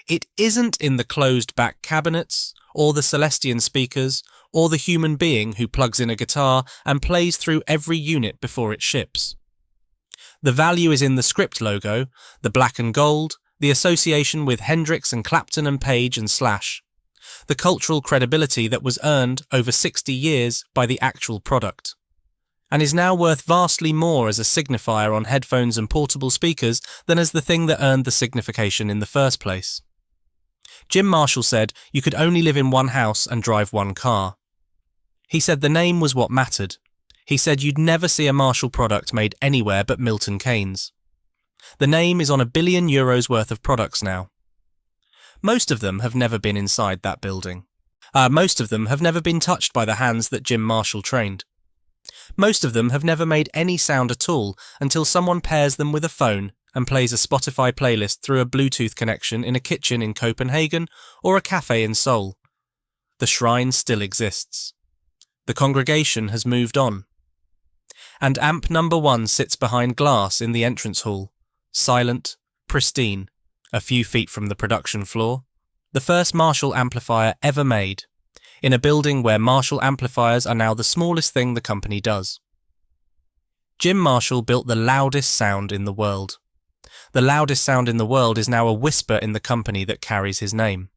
it isn't in the closed back cabinets or the Celestian speakers, or the human being who plugs in a guitar and plays through every unit before it ships. The value is in the script logo, the black and gold, the association with Hendrix and Clapton and Page and Slash, the cultural credibility that was earned over 60 years by the actual product, and is now worth vastly more as a signifier on headphones and portable speakers than as the thing that earned the signification in the first place. Jim Marshall said you could only live in one house and drive one car. He said the name was what mattered. He said you'd never see a Marshall product made anywhere but Milton Keynes. The name is on €1 billion worth of products now. Most of them have never been inside that building. Most of them have never been touched by the hands that Jim Marshall trained. Most of them have never made any sound at all until someone pairs them with a phone and plays a Spotify playlist through a Bluetooth connection in a kitchen in Copenhagen or a cafe in Seoul. The shrine still exists. The congregation has moved on. And amp number 1 sits behind glass in the entrance hall, silent, pristine, a few feet from the production floor, the first Marshall amplifier ever made, in a building where Marshall amplifiers are now the smallest thing the company does. Jim Marshall built the loudest sound in the world. The loudest sound in the world is now a whisper in the company that carries his name.